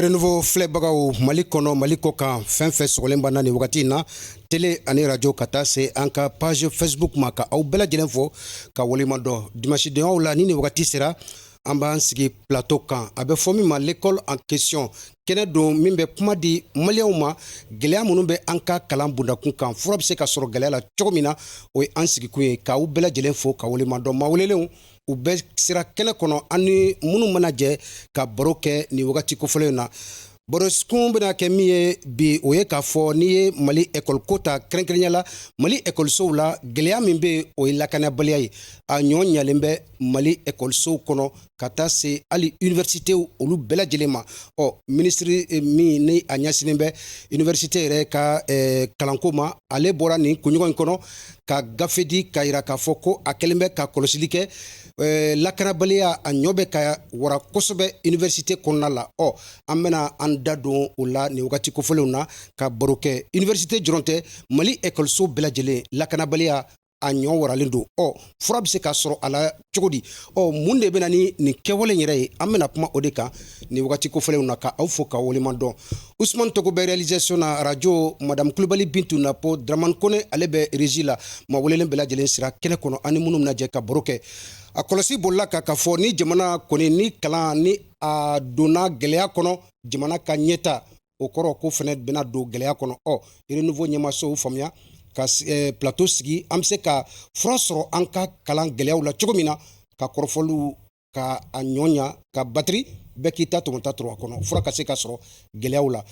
renouveau filɛbagaw Mali kɔnɔ Mali kɔ kan fɛn fɛn sɔgɔlen b'an na nin wagati in na télé ani radio ka taa se an ka page Facebook ma ka aw bɛɛ lajɛlen fo ka waleɲumandɔn dimanche donyaw la ni nin wagati sera an b'an sigi plateau kan a bɛ fɔ min ma l'école en question kɛnɛ don min bɛ kuma di maliyɛnw ma gɛlɛya minnu bɛ an ka kalan bundakun kan fura bɛ se ka sɔrɔ gɛlɛya la cogo min na o ye an sigikun ye k'aw bɛɛ lajɛlen fo ka waleɲumandɔn maa welelenw u bɛɛ sera kɛnɛ kɔnɔ an ni minnu mana jɛ ka baro kɛ nin wagati kofɔlen in na baroskun bɛna kɛ min ye bi o ye k'a fɔ n'i ye Mali école ko ta kɛrɛnkɛrɛnya la Mali écolesow la gɛlɛya min bɛ yen o ye lakanabaliya ye a ɲɔ ɲalen bɛ Mali écolesow kɔnɔ ka taa se hali universitéw olu bɛɛ lajɛlen ma ministre min ni a ɲɛsinnen bɛ université yɛrɛ ka kalanko ma ale bɔra nin kunɲɔgɔn in kɔnɔ ka gafe di k'a yira k'a fɔ ko a kɛlen bɛ ka kɔlɔsili kɛ lakanabaliya a ɲɔ bɛ ka wara kosɛbɛ université kɔnɔna la an bɛna an da don o la nin wagati kofɔlenw na ka baro kɛ université dɔrɔn tɛ Mali écoleso bɛɛ lajɛlen lakanabaliya a ɲɔ waralen don fura bɛ se ka sɔrɔ a la cogo di mun de bɛna ni nin kɛwale yɛrɛ ye an bɛna kuma o de kan nin wagati kofɔlenw na ka aw fo ka waleɲumandɔn Ousmane Togo bɛ réalisation na radio Madame Kulibali Bintu Napo Dramane Kone ale bɛ régie la maa welelen bɛɛ lajɛlen sira kɛnɛ kɔnɔ ani minnu bɛna jɛ ka baro kɛ a kɔlɔsi bolila ka fɔ ni jamana kɔni ni kalan ni a donna gɛlɛya kɔnɔ jamana ka ɲɛta o kɔrɔ ko fɛnɛ bɛna don gɛlɛya kɔnɔ renouveau ɲɛmasow faamuya ka plateau sigi an bɛ se ka fura sɔrɔ an ka kalan gɛlɛyaw la cogo min na ka kɔrɔfɔliw ka a ɲɔɲa ka batiri bɛɛ k'i ta tɔmɔta tɔrɔ a kɔnɔ fura ka se ka sɔrɔ gɛlɛyaw la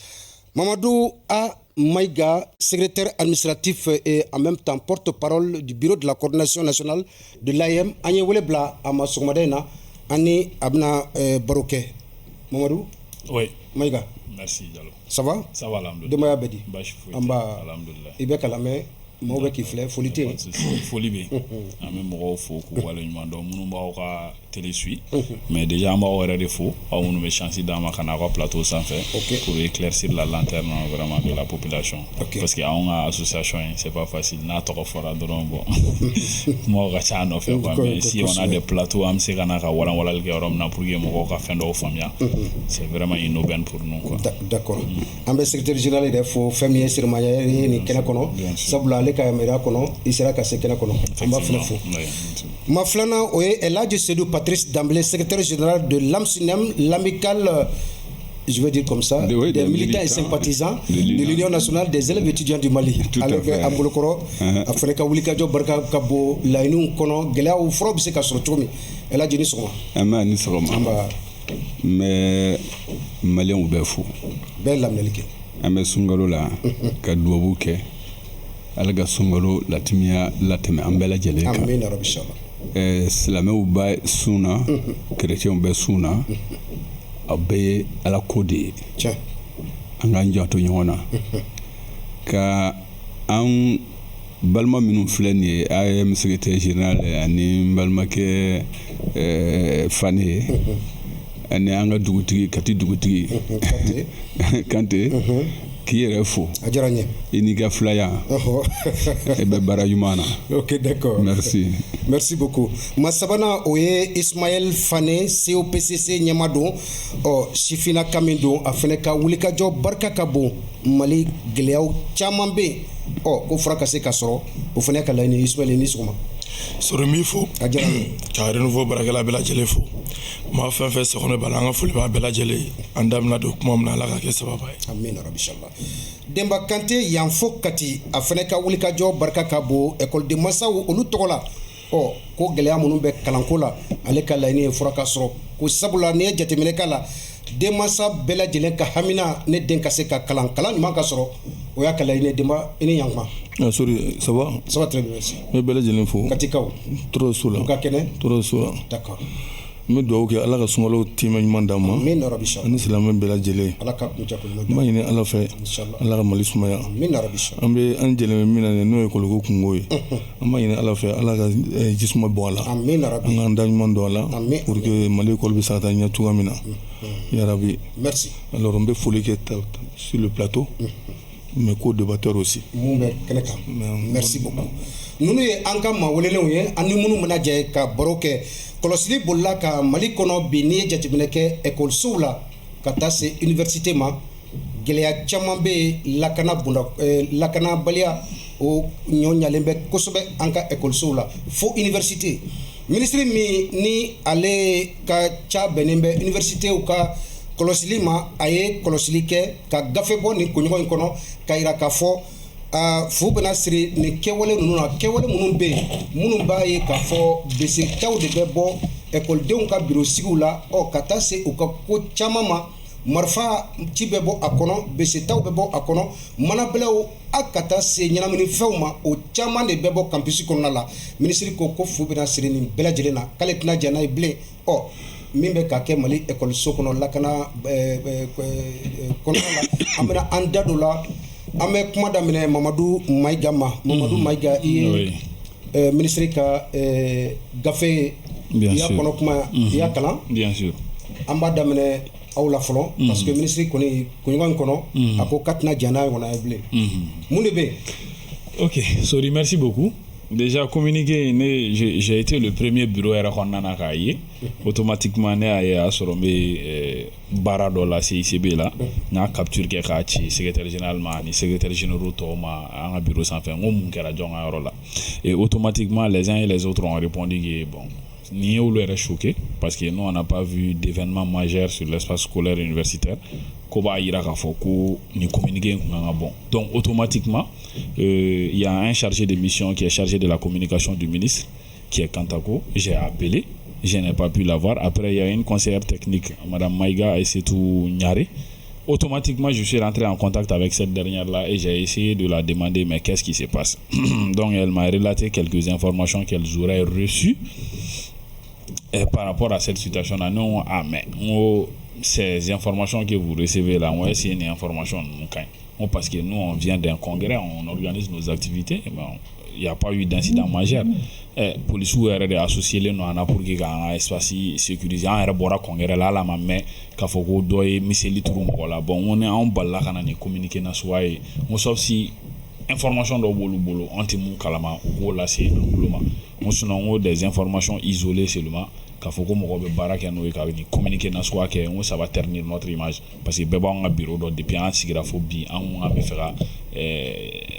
Mamadou A. Maïga, secrétaire administratif et en même temps porte-parole du bureau de la coordination nationale de l'AEM, an ye wele bila a ma sɔgɔmada in na ani a bɛna baro kɛ Mamadou. Oui. Maïga. Merci Diallo. Ça va? Ça va alhamdoulilah. Denbaya bɛ di? Baasi foyi tɛ. An b'a alhamdoulilah. I bɛ ka lamɛn maaw bɛ k'i filɛ foli tɛ yen. Foli bɛ yen. An bɛ mɔgɔw fo k'u waleɲumandɔn minnu b'aw ka télé suit mais déjà an b'aw yɛrɛ de fo aw minnu bɛ chance d'an ma ka na aw ka plateau sanfɛ pour éclaircir la lanterne vraiment de la population parce que anw ka association c'est pas facile n'a tɔgɔ fɔra dɔrɔn bon kumaw ka ca a nɔfɛ quoi mais si on a des plateaux an bɛ se ka na ka walanwalali kɛ yɔrɔ min na pour que mɔgɔw ka fɛn dɔw faamuya c'est vraiment une aubaine pour nous quoi. D'accord. An bɛ secrétaire général yɛrɛ fo fɛn min ye Sirimaya ye nin kɛnɛ kɔnɔ sabula ale ka yamaruya kɔnɔ i sera ka se kɛnɛ kɔnɔ an b'a fɛnɛ fo. Ma filanan o ye Elhadji Seydou Patrice Dembélé, secrétaire général de l'AMSUNEM, l'amicale, je vais dire comme ça, des militants et sympathisants de l'Union nationale des élèves étudiants du Mali. Alors que Ambolokoro, après ka wuli ka jɔ barika ka bɔ laɲiniw kɔnɔ gɛlɛyaw furaw bɛ se ka sɔrɔ cogo min Elhadji ni sɔgɔma. An b'a ni sɔgɔma. An b'a. N bɛ maliyɛnw bɛɛ fo. Bɛɛ laminɛli kɛ. An bɛ sunkalo la ka duwawu kɛ Ala ka sunkalo latimiya latɛmɛ an bɛɛ lajɛlen kan. Amina rabi inchallah. Silamɛw bɛ sun na kerecɛnw bɛ sun na a bɛɛ ye Ala ko de ye an k'an janto ɲɔgɔn na ka an balima minnu filɛ nin ye AEM secrétaire général ani n balimakɛ Fane ye ani an ka dugutigi Kati dugutigi Kante k'i yɛrɛ fo a diyara n ye i n'i ka filaya e bɛ baara ɲuman na. Ok d'accord. Merci beaucoup. Ma sabanan o ye Ismaël Fane COPCC ɲɛma don sifinaka min don a fɛnɛ ka wulikajɔ barika ka bon Mali gɛlɛyaw caman bɛ yen ko fura ka se ka sɔrɔ o fɛnɛ ka laɲini Ismaël ni sɔgɔma. Sɔrɔ min fo a diyara n ye ka renouveau baarakɛla bɛɛ lajɛlen fo maa fɛn fɛn sɛgɛnnen b'a la an ka foli b'a bɛɛ lajɛlen ye an da bɛna don kuma min na Ala ka kɛ sababa ye. Amina rabi inchallah. Demba Kante yan fo Kati a fɛnɛ ka wulikajɔ barika ka bon école mansaw olu tɔgɔ la ko gɛlɛya minnu bɛ kalanko la ale ka laɲini ye fura ka sɔrɔ ko sabula n'i ye jateminɛ k'a la denmansa bɛɛ lajɛlen ka hamina ne den ka se ka kalan ɲuman ka sɔrɔ o y'a ka laɲini Demba i ni yankuma. Sori ça va? Ça va très bien merci. N bɛ bɛɛ lajɛlen fo. Katikaw. Tɔɔrɔ so la. U ka kɛnɛ. Tɔɔrɔ so la. D'accord. N bɛ dugawu kɛ Ala ka sunkalo timɛ ɲuman d'an ma. Amina rabi inchallah. Ani silamɛ bɛɛ lajɛlen. Ala ka kuncɛ ko ɲuman. N b'a ɲini Ala fɛ Ala ka Mali sumaya. Amina rabi inchallah. An bɛ an jɛlen bɛ min na n'o ye école ko kungo ye. An b'a ɲini Ala fɛ Ala ka jisuma bɔ a la. Amina rabi. An k'an da ɲuman don a la pour que Mali école bɛ se ka taa ɲɛ cogoya min na. Ya Rabbi. Merci. Alors n bɛ foli kɛ sur le plateau. Mais co-débatteur aussi. Merci beaucoup. Nous sommes en maa welelenw ye ani minnu bɛna jɛ ka baro kɛ kɔlɔsili bolila ka Mali kɔnɔ bi n'i ye jateminɛ kɛ écolesow la ka taa se université ma gɛlɛya caman bɛ lakana baliya o ɲɔ ɲalen bɛ kosɛbɛ an ka ekɔlisow la fo université ministre min ni ale ka ca bɛnnen bɛ universitéw ka kɔlɔsili ma a ye kɔlɔsili kɛ ka gafe bɔ nin koɲɔgɔn in kɔnɔ ka yira k'a fɔ fu bɛna siri nin kɛwale ninnu na kɛwale minnu bɛ yen minnu b'a ye k'a fɔ besetaw de bɛ bɔ ekɔlidenw ka biro sigiw la ka taa se u ka ko caman ma marifa ci bɛ bɔ a kɔnɔ besetaw bɛ bɔ a kɔnɔ manabɛlɛw a ka taa se ɲɛnaminifɛnw ma o caman de bɛ bɔ campus kɔnɔna la minisiri ko fu bɛna siri nin bɛɛ lajɛlen na k'ale tɛna jɛn n'a ye bilen min bɛ ka kɛ mali ekɔliso kɔnɔ lakana kɔnɔna la an bɛna an da don la an bɛ kuma daminɛ Mamadu Mayiga ma Mamadu Mayiga i ye minisiri ka gafe i y'a kɔnɔ kuma i y'a kalan an b'a daminɛ aw la fɔlɔ parce que ministre kɔni kunɲɔgɔn in kɔnɔ a ko k'a tɛna jɛn n'a ye kɔnɔ ye bilen mun de bɛ yen. Ok, Sori, merci beaucoup. Déjà communiqué, j'ai été le premier bureau RKNana k'a ye automatiquement ne y'a ye a sɔrɔ n bɛ baara dɔ la CICB la n y'a capture kɛ k'a ci secrétaire général ma ani secrétaire généraux tɔw ma an ka bureau sanfɛ n ko mun kɛra jɔn ka yɔrɔ la et automatiquement les uns et les autres ont répondu que bon ni y'olu yɛrɛ choqué parce que nous on n'a pas vu d'événement majeur sur l'espace scolaire universitaire ko b'a yira k'a fɔ ko ni communiqué kun kan ka bɔ donc automatiquement il y a un chargé de mission qui est chargé de la communication du ministre qui est Kantako. J'ai appelé, je n'ai pas pu l'avoir. Après il y a une conseillère technique, Madame Maïga Aïssetou Nyare. Automatiquement je suis rentré en contact avec cette dernière là et j'ai essayé de la demander mais qu'est-ce qui se passe. Donc elle m'a relaté quelques informations qu'elles auraient reçues par rapport à cette situation là. Non, mais ces informations que vous recevez là, on va essayer une information parce que nous on vient d'un congrès, on organise nos activités, il n'y a pas eu d'incident majeur. Police ou RD associé nous en a pour que un espace sécurisé en rebora congrès là la mais qu'a faut que doit miseli tout voilà bon on est en balla kana ni communiquer na soye on sauf si information do bolo anti mon kalama ou là c'est on sinon des informations isolées seulement k'a fɔ ko mɔgɔ bɛ baara kɛ n'o ye ka ni communiquer na soit kɛ n ko ça va ternir notre image parce que bɛɛ b'an ka bureau dɔ depuis an sigira fo bi an bɛ fɛ ka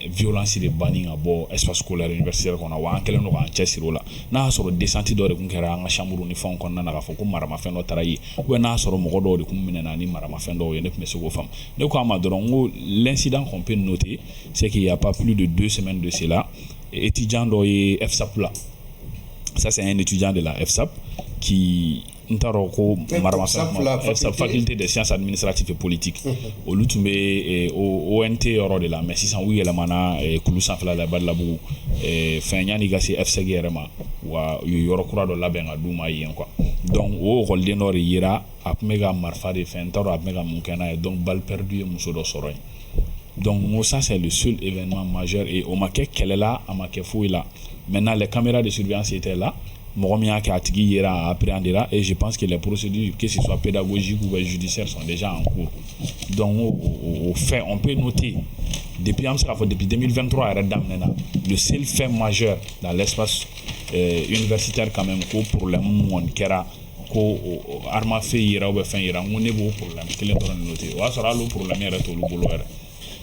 violence de banni ka bɔ espace scolaire universitaire kɔnɔ wa an kɛlen don k'an cɛsiri o la n'a y'a sɔrɔ descente dɔ de tun kɛra an ka chambre ni fɛnw kɔnɔna na k'a fɔ ko maramafɛn dɔ taara yen ou n'a y'a sɔrɔ mɔgɔ dɔw de tun minɛna ni maramafɛn dɔw ye ne tun bɛ se k'o faamu ne ko a ma dɔrɔn ko l'incident qu'on peut noter c'est qu'il y a pas plus de 2 semaines de cela étudiant dɔ ye FSAP la ça c'est un étudiant de la FSAP qui ntaroko FSAP faculté des sciences administratives et politiques olu tun bɛ ONT yɔrɔ de la mais sisan u yɛlɛmana kulu sanfɛla la Badalabugu fɛn yanni ka se FSEG yɛrɛ ma wa u ye yɔrɔ kura dɔ labɛn ka d'u ma yen quoi donc o école dɔ de yera a tun bɛ ka marifa de fɛn n t'a dɔn a tun bɛ ka mun kɛ n'a ye donc balle perdue ye muso dɔ sɔrɔ yen donc ça c'est le seul événement majeur et o ma kɛ kɛlɛ la a ma kɛ foyi la maintenant les caméras de surveillance étaient là mɔgɔ min y'a kɛ a tigi yera appréhendera et je pense que les procédures que ce soit pédagogiques ou judiciaires sont déjà en cours donc au fait on peut noter depuis an bɛ se k'a fɔ depuis 2023 yɛrɛ daminɛna le seul fait majeur dans l'espace universitaire quand même ko problème mun kɛra ko arme à feu yera ou fɛn yera n ko ne b'o problème kelen dɔrɔn de noter o y'a sɔrɔ hali o problème yɛrɛ t'olu bolo yɛrɛ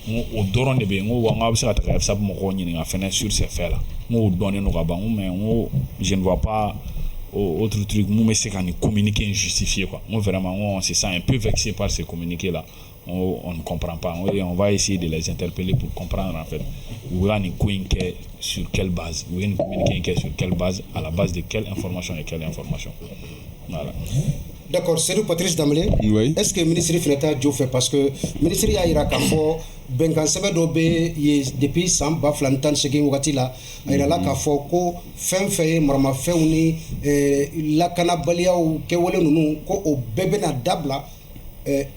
o dɔrɔn de bɛ yen n ko wa n ko a bɛ se ka taga FSAP mɔgɔw ɲininka fɛnɛ sur ces faits là n ko o dɔnnen don ka ban mais n ko je ne vois pas autre truc mun bɛ se ka nin communiqué justifier quoi n ko vraiment n ko on se sent un peu vexé par ces communiqués là on ne comprend pas on va essayer de les interpeller pour comprendre en fait u bɛ nin ko in kɛ sur quelle base u bɛ nin communiqué in kɛ sur quelle base à la base de quelle information et quelle information voilà. D'accord, Seydou Patrice Damele, oui. Est-ce que le ministre Fineta Diop fait parce que le ministre a ira k'a fɔ bɛnkan sɛbɛn dɔ bɛ ye depuis san 2018 wagati la a yira la k'a fɔ ko fɛn fɛn ye maramafɛnw ni lakanabaliyaw kɛwale ninnu ko o bɛɛ bɛna dabila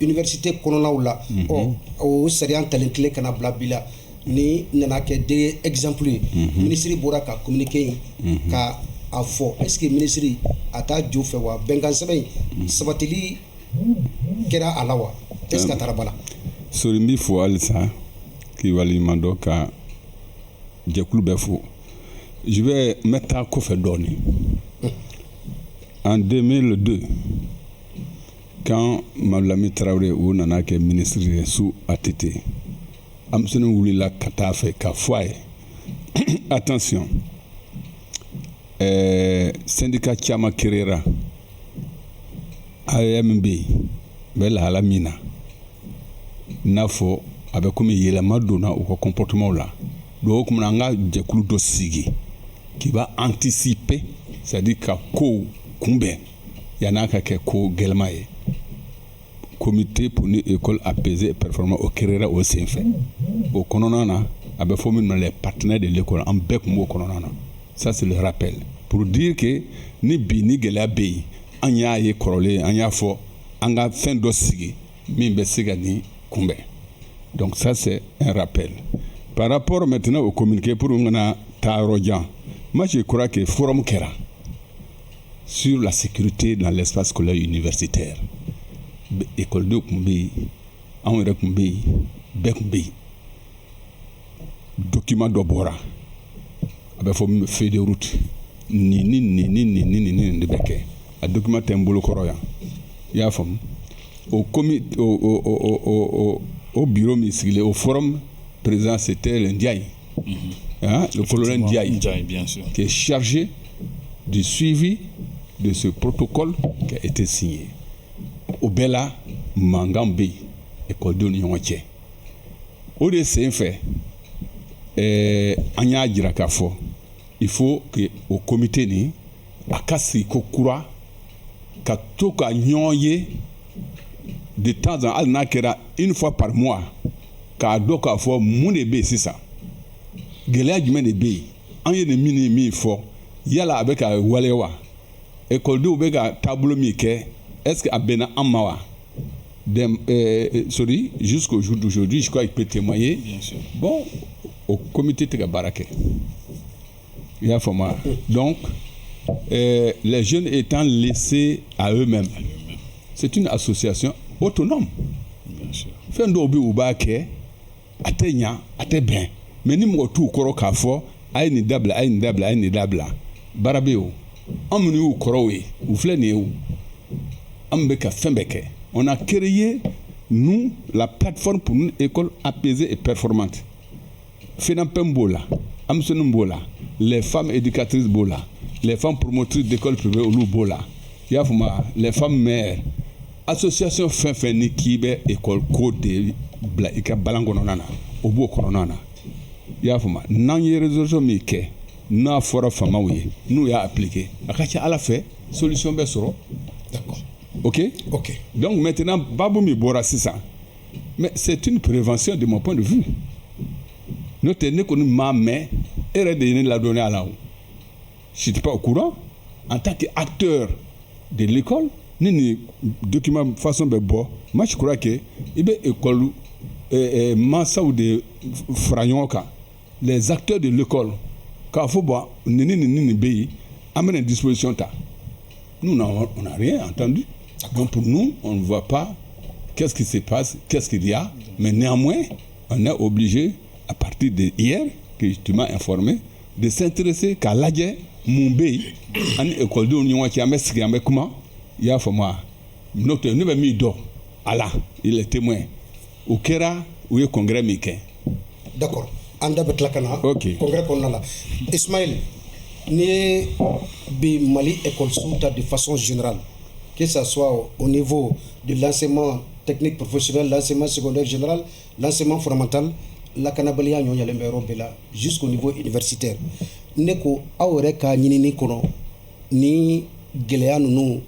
université kɔnɔnaw la o sariya talen tile kana bila bi la ni nana kɛ des exemples ye ministre bɔra ka communiqué ka a fɔ est-ce que ministre a t'a jo fɛ wa bɛnkan sɛbɛn sabatili kɛra a la wa est-ce que a taara bala Sori n b'i fo halisa k'i waleɲuman dɔn ka jɛkulu bɛɛ fo je vais n bɛ taa kɔfɛ dɔɔni en 2002 quand Malami Traoré ou nana ke ministre sous ATT amsene wulila kata fe ka foye attention syndicat chama kirera AMB bela la mina nafo abe komi yelema dona au comportement là do ko nga jekulu do sigi qui va anticiper, c'est-à-dire ka ko kumbe yana ka ke ko gelmaye comité pour une école apaisée et performante au Kerera au Saint-Fait au Kononana avec formé les partenaires de l'école en bec mo Kononana. Ça c'est le rappel pour dire que ni bi ni gela bi anya ye korole anya fo anga fin do sigi mi be siga ni kumbe. Donc ça c'est un rappel. Par rapport maintenant au communiqué pour ngana Tarojan, moi je crois que forum Kera sur la sécurité dans l'espace scolaire universitaire école de Kumbi en Kumbi Bekumbi document d'Obora avec feuille de route ni de beke a document tembolo koroya ya fam au comité au bureau missilé au forum présent c'était l'Indiaï hein, le colonel Ndiaye bien sûr qui est chargé du suivi de ce protocole qui a été signé au Bella Mangambe école de l'Union Tché. Au dessin fait, Anya Djirakafo, il faut que au comité ni akasi kokura katoka nyonye de temps en temps nakera une fois par mois ka doka fo mune be c'est ça. Gelea jumene be anye ne mini mi fo yala avec a walewa école de obega tableau mi ke est-ce que abena amawa sorry jusqu'au jour d'aujourd'hui je crois qu'il peut témoigner. Bien sûr. Bon au comité de Barake il y a format donc les jeunes étant laissés à eux-mêmes c'est une association autonome. Bien sûr. Fait ndobi ubake atenya ateben mais ni mo tu koro kafo ay ni dabla barabeo amni u korowe ou flene ou ambeka fembeke. On a créé nous la plateforme pour une école apaisée et performante. Fenampembola, Amsenumbola, les femmes éducatrices Bola, les femmes promotrices d'écoles privées Olu Bola, Yafuma, les femmes mères, association Fenfeni Kibe école code Blaika Balangonana, Obo Koronana. Yafuma, Nanye résolution Mike, na fora famaouye, nous y a appliqué. Akacha à la fait, solution Bessoro. D'accord. Ok. Donc maintenant, Baboumi Bora, c'est ça. Mais c'est une prévention de mon point de vue. Nous tenons que nous m'amènons et de la donner à la haut. Je ne suis pas au courant. En tant qu'acteur de l'école, ni document façon de boire. Moi, je crois que l'école, Massa ou de Fragnoka, les acteurs de l'école, quand il faut boire, ni pays, amènent une disposition. Nous, on n'a rien entendu. Donc pour nous, on ne voit pas qu'est-ce qui se passe, qu'est-ce qu'il y a. Mais néanmoins, on est obligé, à partir de hier, que tu m'as informé, de s'intéresser qu'à l'Adje, Mumbai, en école de l'Union, qui a mis comment il y a format. Notre nouvel mido, Allah, il est témoin. Au Kera, où est le congrès Miké. D'accord. Anda Betlakana, ok. Congrès Konala. Ismaël, ni bi Mali école Souta de façon générale, que ce soit au niveau de l'enseignement technique professionnel, l'enseignement secondaire général, l'enseignement fondamental, la canabalia nyonya lembero bela jusqu'au niveau universitaire. Neko awre ka nyini kono ni gelea nunu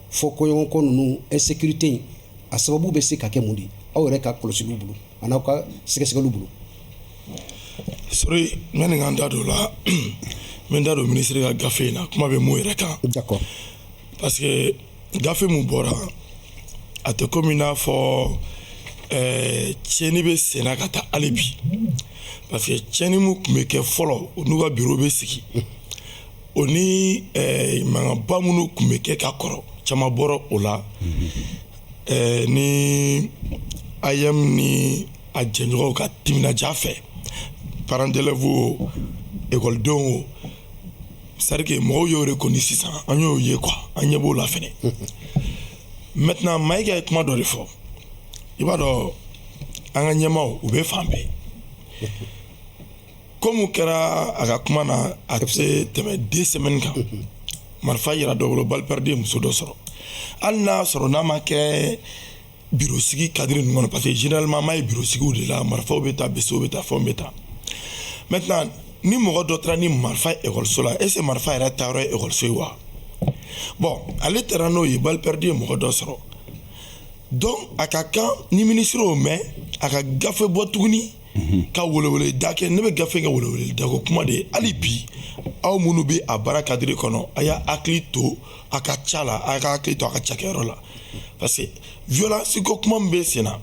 fokoyon ko nunu insécurité a sababu be se ka ke mundi awre ka kolosilu bulu anaka sikeselu bulu. Sorry, men nganda do la men da do ministre ga gafe na kuma be mo reka. D'accord. Parce que gafe mu bora ate komina fo tieni be senakata alibi. Parce que tieni mu kumeke follow onuga bureau be siki. Oni manga bamunu kumeke ka koro chama boro ola. Ni ayam ni ajenjo ka timina jafe. Parents d'élèves école don c'est-à-dire que moi yo reconnu ça anyo ye quoi anya bo la fene maintenant Maïga ye kuma dɔ de fɔ i b'a dɔn an ka ɲɛmaw u bɛ fan bɛɛ comme kɛra a ka kuma na a tɛ se tɛmɛ 2 semaines kan marifa yira dɔ bolo balle perdue muso dɔ sɔrɔ hali n'a sɔrɔ n'a ma kɛ bureau sigi cadre ninnu kɔnɔ parce que généralement m'a ye bureau sigiw de la marifaw bɛ taa besew bɛ taa fɛnw bɛ taa maintenant ni mɔgɔ dɔ taara ni marifa ekɔliso la est-ce que marifa yɛrɛ taayɔrɔ ye ekɔliso ye wa bon ale taara n'o ye balle perdue ye mɔgɔ dɔ sɔrɔ donc a ka kan ni ministre y'o mɛn a ka gafe bɔ tuguni ka welewele da kɛ ne bɛ gafe kɛ welewele da ko kuma de ye hali bi aw minnu bɛ a baara cadre kɔnɔ a y'a hakili to a ka ca la a ka hakili to a ka cakɛyɔrɔ la parce que violence ko kuma min bɛ sen na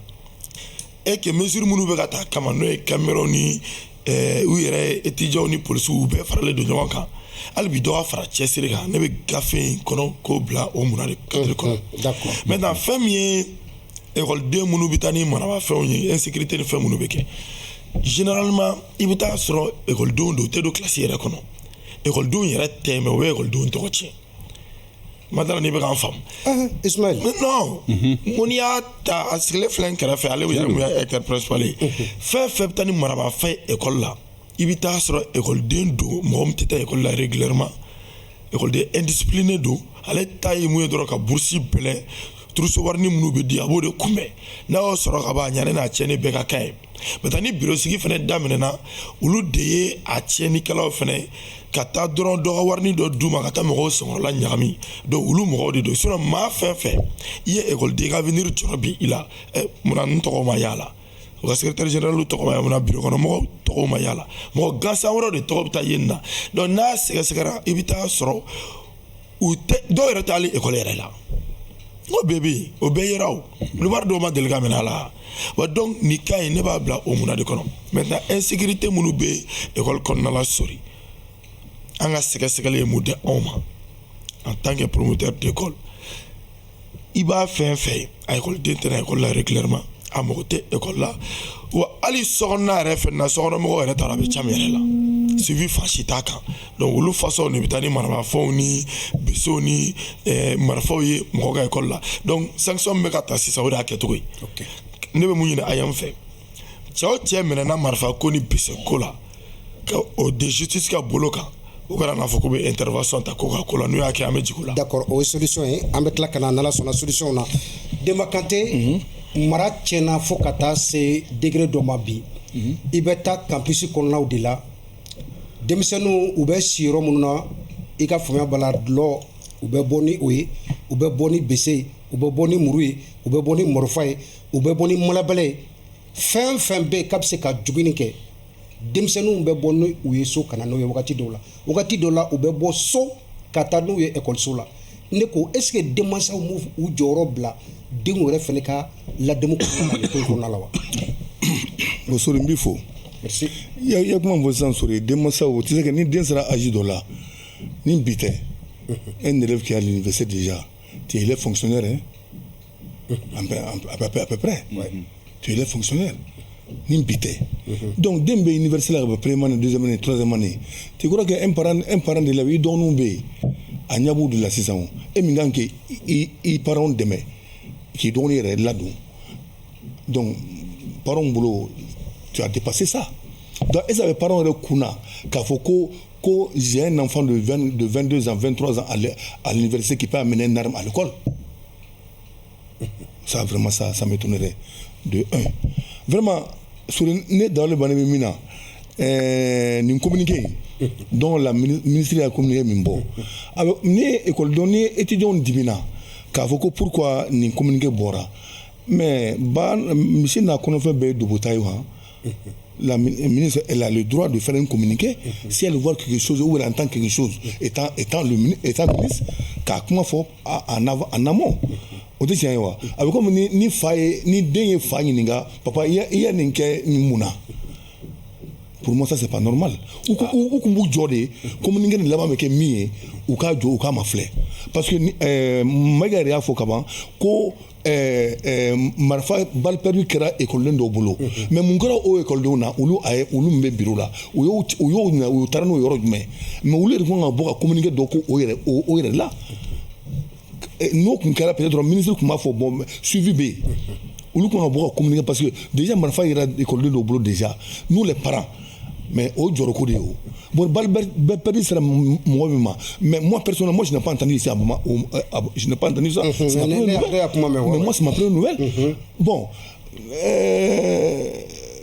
et que mesure minnu bɛ ka taa kama n'o ye caméra ni u yɛrɛ étudiants ni policiers bɛɛ faralen don ɲɔgɔn kan hali bi dɔ ka fara cɛsiri kan ne bɛ gafe in kɔnɔ k'o bila o munna de cadre kɔnɔ maintenant fɛn min ye ekɔliden minnu bɛ taa ni manamafɛnw ye insécurité ni fɛn minnu bɛ kɛ généralement i bɛ taa sɔrɔ ekɔlidenw don u tɛ don kilasi yɛrɛ kɔnɔ ekɔlidenw yɛrɛ tɛ mais u bɛ ekɔlidenw tɔgɔ tiɲɛ madame n'i bɛ k'an faamu Ismaël non ko n'i y'a ta a sigilen filɛ n kɛrɛfɛ ale yɛrɛ mun ye acteur principal ye fɛn fɛn bɛ taa ni maramafɛn ye ekɔli la i bɛ taa sɔrɔ ekɔliden don mɔgɔ min tɛ taa ekɔli la régulièrement ekɔliden indiscipliné don ale ta ye mun ye dɔrɔn ka bourse bɛlɛ turuso warini minnu bɛ di a b'o de kunbɛn n'a y'o sɔrɔ ka ban a ɲani n'a tiɲɛni bɛɛ ka kan ye maintenant ni bureau sigi fana daminɛna olu de ye a tiɲɛnikɛlaw fana ka taa dɔrɔn dɔ ka warini dɔ d'u ma ka taa mɔgɔw senkɔrɔla ɲagami donc olu mɔgɔw de don sinon maa fɛn fɛn i ye ekɔliden ka avenir jɔrɔ bi i la munna n tɔgɔ ma y'a la u ka secrétaire général tɔgɔ ma y'a munna bureau kɔnɔ mɔgɔw tɔgɔ ma y'a la mɔgɔ gansan wɛrɛw de tɔgɔ bɛ taa yen na donc n'a sɛgɛsɛgɛra i bɛ taa sɔrɔ u tɛ dɔw yɛrɛ tɛ hali ekɔli yɛrɛ la o bɛɛ bɛ yen o bɛɛ yera o plupart dɔw ma deli ka minɛ a la wa donc nin cas in ne b'a bila o munna de kɔnɔ maintenant insécurité minnu bɛ ekɔli kɔnɔna la sori an ka sɛgɛsɛgɛli ye mun di anw ma en tant que promoteur d'école i b'a fɛn fɛn a ekɔliden tɛ na ekɔli la régulièrement a mago tɛ ekɔli la wa hali sokɔnɔna yɛrɛ fɛn na sokɔnɔmɔgɔw yɛrɛ taara a bɛ caman yɛrɛ la suivi fan si t'a kan donc olu façon de bɛ taa ni maramafɛnw ni besew ni marifaw ye mɔgɔw ka ekɔli la donc sanction min bɛ ka ta sisan o de y'a kɛcogo ye ne bɛ mun ɲini a y'an fɛ cɛ o cɛ minɛna marifa ko ni bese ko la ka o de justice ka bolo kan o kana n'a fɔ ko bɛ intervention ta ko ka ko la n'o y'a kɛ an bɛ jigin o la. d'accord o ye solution ye an bɛ tila ka na n'ala sɔnna solution na Demba Kante mara tiɲɛna fo ka taa se degré dɔ ma bi i bɛ taa campus kɔnɔnaw de la denmisɛnninw u bɛ si yɔrɔ minnu na i ka faamuya b'a la dulɔ u bɛ bɔ ni o ye u bɛ bɔ ni bese ye u bɛ bɔ ni muru ye u bɛ bɔ ni marifa ye u bɛ bɔ ni malabɛlɛ ye fɛn fɛn bɛ yen k'a bɛ se ka juguni kɛ denmisɛnninw bɛ bɔ ni u ye so ka na n'u ye wagati dɔw la u bɛ bɔ so ka taa n'u ye ekɔliso la ne ko est ce que denmansaw m'u u jɔyɔrɔ bila denw yɛrɛ fana ka ladamu kɔnɔna la wa. o sori n b'i fo. merci. i ye kuma min fɔ sisan sori denmansaw o tɛ se ka ni den sera âge dɔ la ni bi tɛ un élève qui est à l'université déjà tu es élève fonctionnaire hein à peu près tu es élève fonctionnaire ni bi tɛ donc den bɛ université la ka bɛ première année deuxième année troisième année tu crois que un parent de l'élève i dɔgɔninw bɛ yen a ɲɛ b'u de la sisan o e min kan k'i parents dɛmɛ k'i dɔgɔnin yɛrɛ ladon donc parents bolo tu as dépassé ça donc est-ce que parents yɛrɛ kunna k'a fɔ ko j'ai un enfant de 22 ans 23 ans à l'université qui peut amener une arme à l'école ça vraiment ça m'étonnerait de un vraiment sur ne dans le banni bɛ min na nin communiqué dont la ministre y'a communiqué min bɔ ni ekɔlidenw ni étudiants dimina k'a fɔ ko pourquoi nin communiqué bɔra mais misi n'a kɔnɔfɛn bɛɛ ye dogota ye wa la ministre elle a le droit de faire un communiqué si elle voit quelque chose ou elle entend quelque chose étant ministre k'a kuma fɔ en amont o tɛ tiɲɛ ye wa a bɛ komi ni den ye fa ɲininka papa i ye nin kɛ nin mun na pour moi ça c'est pas normal u kun b'u jɔ de communiqué nin laban bɛ kɛ min ye u k'a jɔ u k'a ma filɛ parce que Mayiga yɛrɛ y'a fɔ kaban ko marifa balle perdue kɛra ekɔliden dɔw bolo mais mun kɛra o ekɔlidenw na olu min bɛ bureau la u y'o taara n'o yɔrɔ jumɛn mais olu yɛrɛ kan ka bɔ ka communiqué dɔ ko o yɛrɛ la n'o kun kɛra peut-être ministre kun b'a fɔ bon suivi bɛ yen olu kɔnɔ bɔ ka communiquer parce que déjà marifa yɛrɛ école dɔw bolo déjà nous les parents mais o jɔrɔ ko de ye o bon bal perdu sera mɔgɔ min ma mais moi personnellement je n'ai pas entendu ici je n'ai pas entendu ça c'est ma première nouvelle mais moi c'est ma première nouvelle bon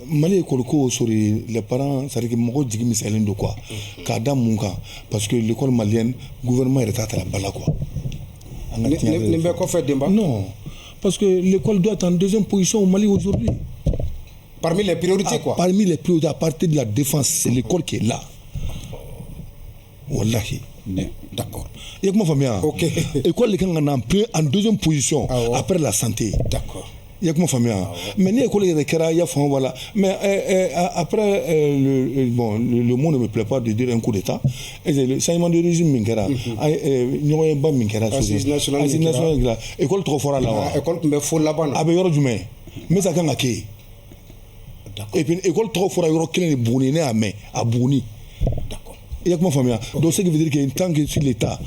Mali école ko sur les parents c'est à dire que mɔgɔ jigi misɛnlen don quoi k'a da mun kan parce que l'école malienne gouvernement yɛrɛ t'a ta la bala quoi nin bɛ kɔfɛ Demba non parce que l'école doit être en deuxième position au Mali aujourd'hui. Parmi les priorités quoi. Parmi les priorités, à partir de la défense, c'est l'école qui est là. Wallahi. D'accord. Il y a comment famille. Ok. L'école est en deuxième position après la santé. D'accord. Il y a comment famille. Mais l'école est il y a voilà. Mais après le monde ne me plaît pas de dire un coup d'état. Le changement de régime Minkera. Nous pas Minkera. Assise nationale. École trop fort là. École mais faut là-bas. Ah ben yoro jume. Mais ça quand aké. Et puis école trop fort yoro kelen de bouni ne amé à bouni. D'accord. Il y a comment famille. Donc ce qui veut dire que tant que sur l'état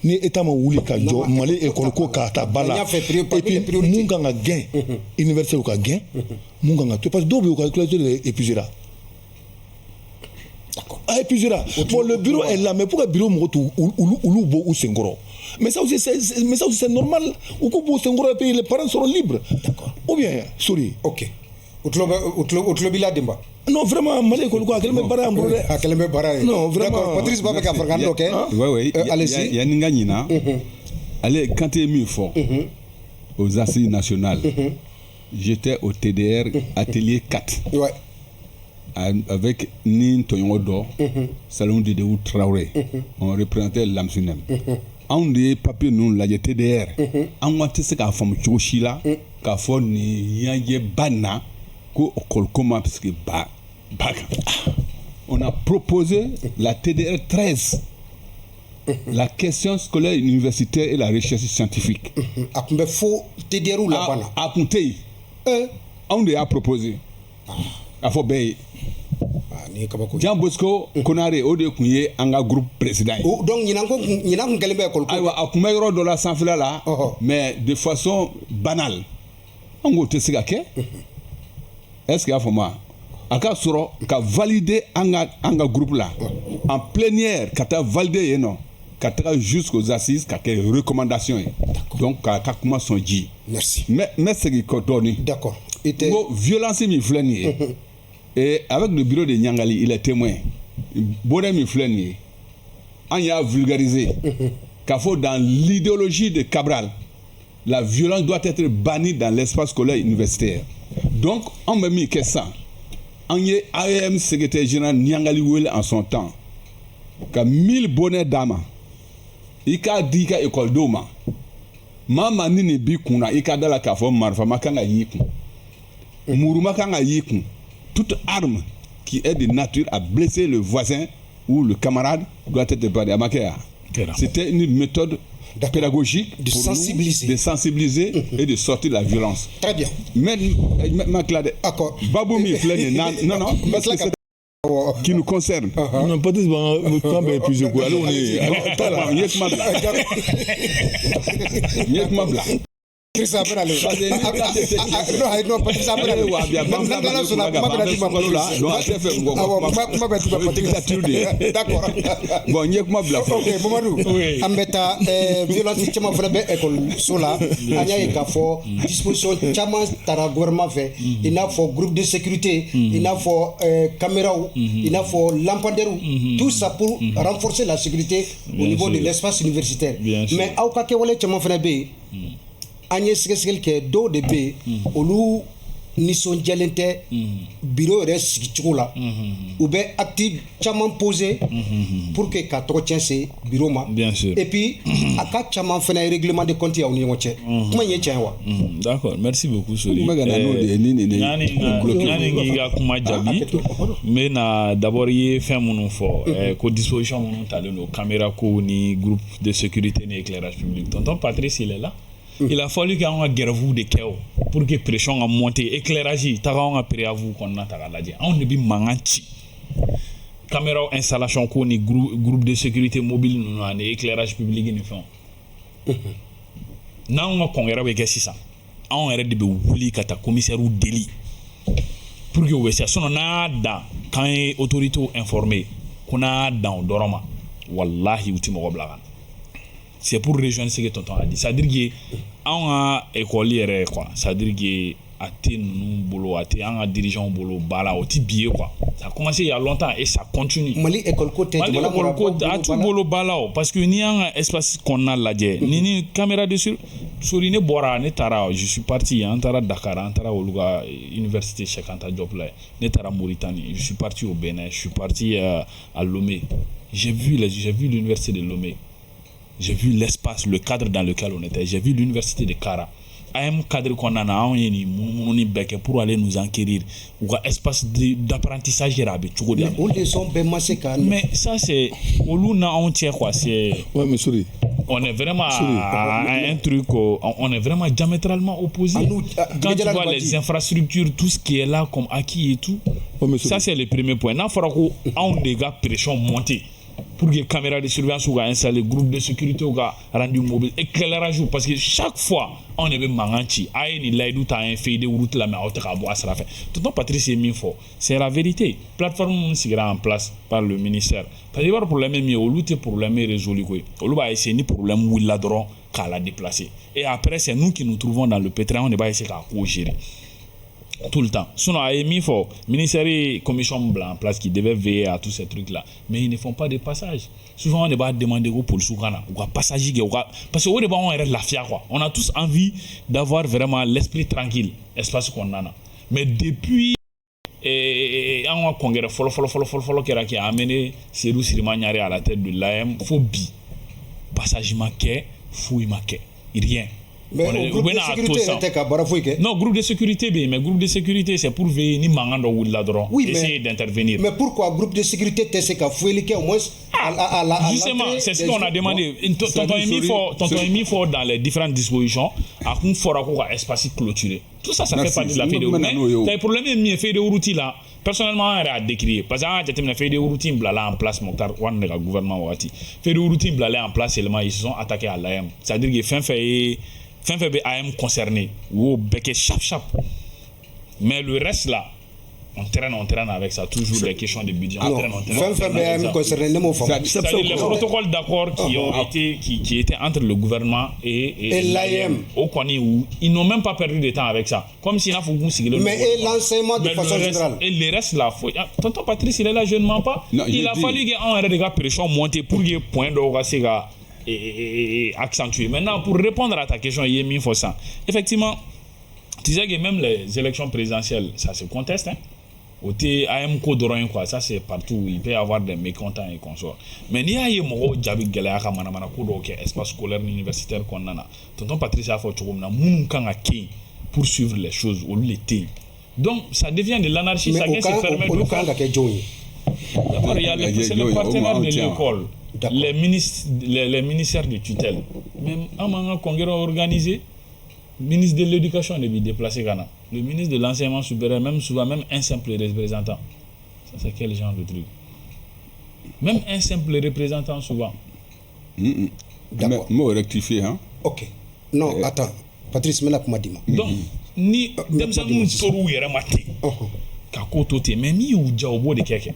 ni état ma wuli ka jo Mali école ko ka ta bala. Et puis mun kan ga gain université ko ka gain. Mun kan ga parce que dobo ko calculer épuisera. D'accord. Ah épuisera. Bon le bureau est là mais pourquoi le bureau mo ou bo ou sengoro. Mais ça aussi c'est normal. Ou ko bo sengoro et les parents seront libres. D'accord. Ou bien sorry. OK. Outlo bila Demba. Non vraiment Mali ko a kelme bara ambrode a kelme bara non vraiment Patrice Baba ka fargan OK oui allez-y ya ninga nyina allez quand tu es mis fort aux assises nationales j'étais au TDR atelier 4 ouais avec Nin Toyodo Salon de Déou Traoré on représentait l'Amsunem on des papiers nous la TDR on va te se ka fam choshila ka fo ni yanje bana ko kolkoma parce que on a proposé la TDR 13 la question scolaire universitaire et la recherche scientifique a kumbe fo TDR ou la bana a compté on a proposé a fo bay Jean Bosco Konare o de kunye anga groupe président donc ñina ko kelembe école ko aywa akuma yoro do la sans fila là mais de façon banale on go te siga ke est-ce qu'il y a format aka soro ka valider anga groupe là en plénière ka ta valider non ka ta jusqu'aux assises ka ke recommandations donc ka kuma son ji merci mais c'est qui coordonne d'accord était violence mi flani et avec le bureau de Nyangali il est témoin bonne mi flani on y a vulgarisé qu'il faut dans l'idéologie de Cabral la violence doit être bannie dans l'espace scolaire universitaire. Donc, on m'a mis que ça. On y est AM secrétaire général Nyangali Wele en son temps. Que 1000 bonnets d'ama. Il a dit qu'à école d'oma. Maman ni bi kuna il a dans la kafo marfa makanga yiku. Muruma kanga yiku. Toute arme qui est de nature à blesser le voisin ou le camarade doit être bannie. C'était une méthode pédagogique de sensibiliser et de sortir de la violence. Très bien. Mais d'accord. Baboumi non qui nous concerne. Non pas quand ben plus quoi. Alors on est Krista Benale. Non, pas ça Benale. D'accord. Bon, nyekma bla. OK, Mamadou. Ambeta violence chama fana be école sola. Anya e ka fo disposition chama tara gouvernement fait. Il a fo groupe de sécurité, il a fo caméra, il a fo lampadaire, tout ça pour renforcer la sécurité au niveau de l'espace universitaire. Mais au ka ke wala chama fana be Agnès Keskelke do de B olu nison jalente bureau res la ou bien active chaman posé pour que ka to tiense bureau ma bien sûr et puis aka chaman fena règlement de compte ya on yonche kuma nye chen wa d'accord merci beaucoup Sori yani ga kuma jabi mais na d'abord y fait mon fort ko disposition mon talent nos caméras ko ni groupe de sécurité ni éclairage public tonton Patrice il est là. Il a fallu qu'il y ait un grève de Kéo pour que la pression a monté, éclairage, il y a un préavis qu'on a dit. On ne peut pas caméra installation qu'on groupe de sécurité mobile, nous avons éclairage public, nous faisons. n'anw ka congrès bɛ kɛ sisan anw yɛrɛ de bɛ wuli ka taa commissaire deli pour que o bɛ se sinon n'a y'a dan k'an ye autorités informés ko n'a y'a dan o dɔrɔn ma walahi u ti mɔgɔ bila ka na c'est pour rejoindre ce que tonton a dit c'est à dire que anw ka école yɛrɛ quoi c'est à dire que a tɛ ninnu bolo a tɛ an ka dirigeants bolo ba la o ti bi ye quoi ça a commencé il y a longtemps et ça continue Mali école ko tɛ Mali école ko a t'u bolo ba la o parce que n'i y'an ka espace kɔnɔna lajɛ ni caméra de sori ne bɔra ne taara je suis parti an taara Dakar an taara olu ka université Cheikh Anta Diop la ne taara Mauritanie je suis parti au Bénin je suis parti à Lomé j'ai vu l'université de Lomé j'ai vu l'espace le cadre dans lequel on était j'ai vu l'université de Kara AM cadre kɔnɔna na anw ye nin munumunu bɛɛ kɛ pour aller nous enquérir u ka espace d'apprentissage yɛrɛ a bɛ cogo di o leçon bɛɛ ma se ka mais ça c'est olu na anw cɛ quoi c'est ouais mais sorry on est vraiment à un truc on est vraiment diamétralement opposés quand tu vois les infrastructures tout ce qui est là comme acquis et tout ça c'est le premier point n'a fɔra ko anw de ka pression monter pour que caméra de surveillance ou installer groupe de sécurité ou rendu mobile éclairage parce que chaque fois on est mangan ci ay ni laïdou ta un fait de route la mais on te ka bo asra fait tonton Patrice est mis fort c'est la vérité plateforme sera en place par le ministère parce que le problème est mieux au lutter problème résolu quoi on va essayer ni problème ou la dron qu'à la déplacer et après c'est nous qui nous trouvons dans le pétrin on ne va essayer à gérer tout le temps. Sinon, il y a mis fort ministère et commission blanc en place qui devait veiller à tous ces trucs-là. Mais ils ne font pas de passage. Souvent, on va demander pour le soukana, ou passage, parce qu'au début, on est la fière, quoi. On a tous envie d'avoir vraiment l'esprit tranquille, espace qu'on a. Mais depuis, un congrès, follow, qui a amené Serou Sirimanyari à la tête de l'AM, phobie, passage maquet, fouille maquet, rien. Mais groupe de sécurité était qu'à Barafouike. Non, groupe de sécurité, mais groupe de sécurité, c'est pour veiller ni mangando ou là-dedans. Oui, essayer d'intervenir. Mais pourquoi groupe de sécurité était qu'à fouiller au moins à justement, c'est ce qu'on a demandé. Tonton Emi fort dans les différentes dispositions, à qu'on fera quoi espace clôturé. Tout ça, ça fait partie de la FEDEO. Mais le problème est mieux FEDEO là. Personnellement, on a décrié. Parce que la FEDEO là en place, Mokhtar, le gouvernement Ouati. FEDEO là en place, ils se sont attaqués à l'AM. C'est-à-dire que fin fait AM concerné ou bec chap mais le reste là on traîne avec ça toujours des questions de budget on traîne AM concerné c'est les protocoles d'accord qui étaient entre le gouvernement et l'AM au Kony où ils n'ont même pas perdu de temps avec ça comme si n'a faut mais et l'enseignement de façon générale et le reste là tonton Patrice il est là je ne mens pas il a fallu qu'un regard pression monter pour que point de et accentuer. Maintenant, pour répondre à ta question, Yemi Fossan, effectivement, tu sais que même les élections présidentielles, ça se conteste. Hein? Au TAM Kodoran, quoi, ça c'est partout. Il peut y avoir des mécontents et consorts. Mais il y a un Djabi Galea, Manamana Kodo, espace scolaire universitaire qu'on a. Tonton Patrice a fait tout le monde pour suivre les choses au l'été. Donc, ça devient de l'anarchie. Chacun se permet de faire. D'abord, il y a le partenaire de l'école. Les ministères de tutelle. Même un congrès organisé, le ministre de l'éducation est déplacé. Le ministre de l'enseignement supérieur, même souvent, même un simple représentant. Ça, c'est quel genre de truc? Même un simple représentant, souvent. D'accord. Moi, rectifier, hein? Ok. Non, attends. Patrice, mais là, comment dis-moi? Donc, ni Demzanou Torou Yeramati, Kakotote, mais mi ou Djaobo de Keke.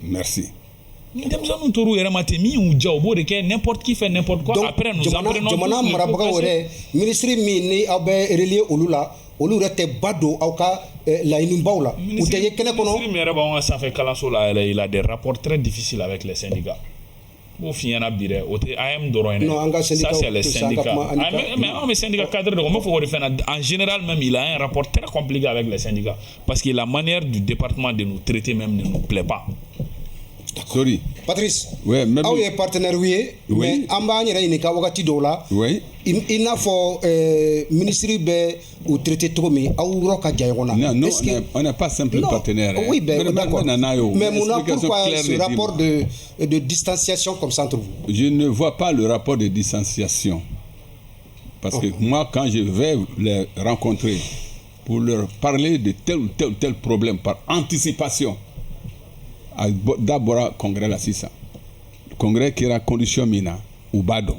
Merci. N'importe qui fait n'importe quoi. Donc, après nous apprenons Jamana Marabaga ore ministre mi abe relié olula olura te bado auka la inimbaula ou te yekene kono ministre ça fait Kalanso là il a des rapports très difficiles avec les syndicats. Au final bire au AM doro ça c'est les syndicats mais syndicats cadre de comment faut refaire en général même il a un rapport très compliqué avec les syndicats parce que la manière du département de nous traiter même ne nous plaît pas. Sorry. Patrice, ouais, même aw ye partenaire oui, mais amba ñere ni ka wakati do la oui il n'a fo ministre be ou traité trop mi aw roka jayona non on n'est pas simple partenaire oui ben d'accord mais mon pourquoi ce rapport de distanciation comme ça entre vous je ne vois pas le rapport de distanciation parce que moi quand je vais les rencontrer pour leur parler de tel ou tel problème par anticipation d'abord congrès la sisa congrès qui era condition mina ou badon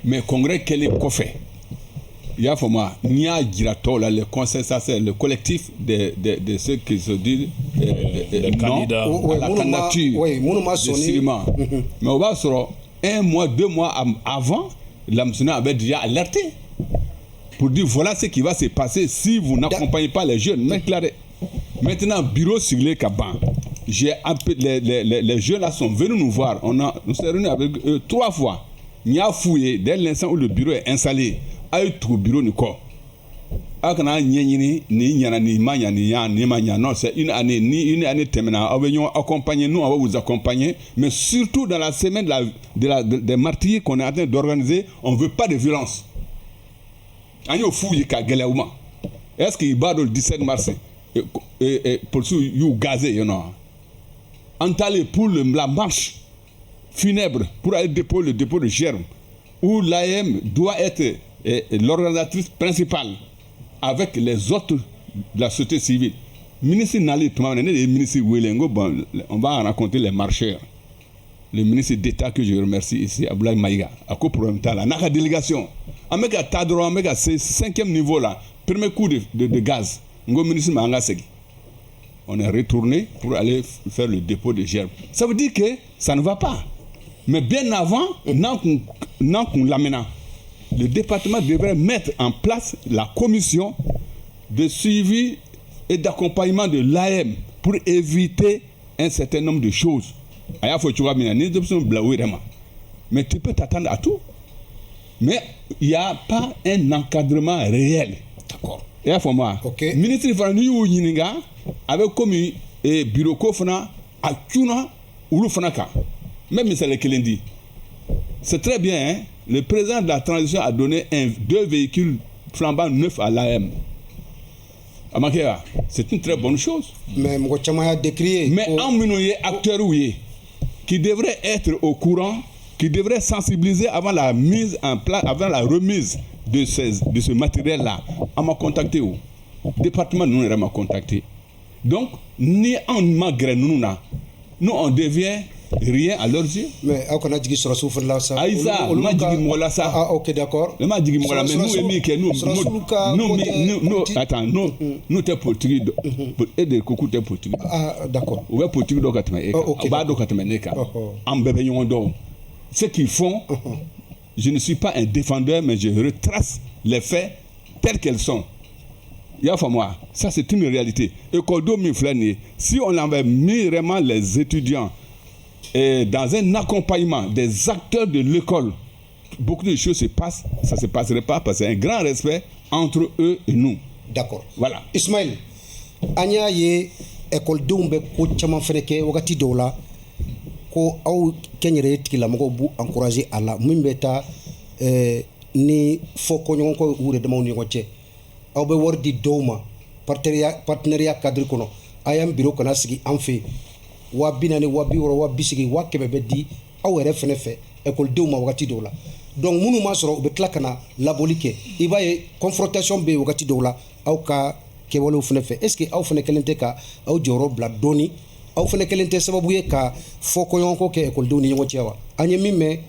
mais congrès kɛlen kɔfɛ il y a fama n'i y'a jira tɔw la le consensus le collectif de ceux qui se disent non à la candidature de Sirima mais o b'a sɔrɔ 1 mois 2 mois avant l'AMSUNA avait déjà alerté pour dire voilà ce qui va se passer si vous n'accompagnez pas les jeunes. Mais clair, maintenant, bureau siglé Kaban, les jeunes là sont venus nous voir. Nous sommes réunis avec eux 3 fois. Il a fouillé dès l'instant où le bureau est installé. A eu tout bureau du corps. Non, c'est une année terminale. Accompagnez nous, on va vous accompagner. Mais surtout dans la semaine des martyrs qu'on est en train d'organiser, on ne veut pas de violence. Est-ce qu'il va le 17 mars pour ceux qui ont gazé, you know? Entalé pour la marche funèbre pour aller le dépôt de germes, où l'AM doit être l'organisatrice principale avec les autres de la société civile. Ministre Nali, ministre Wilengo, on va raconter les marcheurs. Le ministre d'État que je remercie ici, Abdoulaye Maïga, à quoi problème là, la délégation, avec un tadro, avec un 5e niveau là, premier coup de gaz, ministre Mangasegi. On est retourné pour aller faire le dépôt de germes. Ça veut dire que ça ne va pas. Mais bien avant, non qu'on l'amène, le département devrait mettre en place la commission de suivi et d'accompagnement de l'AM pour éviter un certain nombre de choses. Mais tu peux t'attendre à tout. Mais il n'y a pas un encadrement réel. D'accord. Et à moi, le ministre de avec comme un bureau Kofana à Tuna ou le Fanaka. Même M. Lekendi. C'est très bien, hein? Le président de la transition a donné 2 véhicules flambant neufs à l'AM. C'est une très bonne chose. Mais en minoyer acteur qui devrait être au courant, qui devrait sensibiliser avant la mise en place, avant la remise de ce matériel-là. On m'a contacté où? Le département nous m'a contacté. Donc, ni en malgré nous, on devient rien à leurs yeux. Mais on a dit sur la souffle là ça. Aïssa, on m'a dit moi ça. Ah ok d'accord. On m'a dit moi mais nous attends nous t'es portugais et de coucou t'es portugais. Ah d'accord. Ou est portugais donc ba do katmeneka. En bébé yondo. Ce qu'ils font, je ne suis pas un défendeur mais je retrace les faits tels qu'elles sont. Il y a moi, ça c'est une réalité. École d'Omiflani, si on avait mis vraiment les étudiants et dans un accompagnement des acteurs de l'école, beaucoup de choses se passent, ça ne se passerait pas parce qu'il y a un grand respect entre eux et nous. D'accord. Voilà. Ismaël, Anya ye école d'Ombe ko chama feneke wakati dola ko au kenyere tikila moko bu encourager ala mumbeta ni foko nyonko ure de mawni ngoche aw be wardi doma partenariat cadre kono ayam bureau kana sigi anfe wa binani wa biworo wa bisigi wa kebebe di aw yɛrɛ fɛnɛ fɛ école denw ma wagati dɔw la donc minnu ma sɔrɔ u bɛ tila ka na labɔli kɛ i b'a ye confrontation bɛ yen wagati dɔw la aw ka kɛwalew fɛnɛ fɛ est ce que aw fɛnɛ kɛlen tɛ ka aw jɔyɔrɔ bila dɔɔni aw fɛnɛ kɛlen tɛ sababu ye ka fɔ kɔɲɔgɔnko kɛ école denw ni ɲɔgɔn cɛ wa an ye min mɛn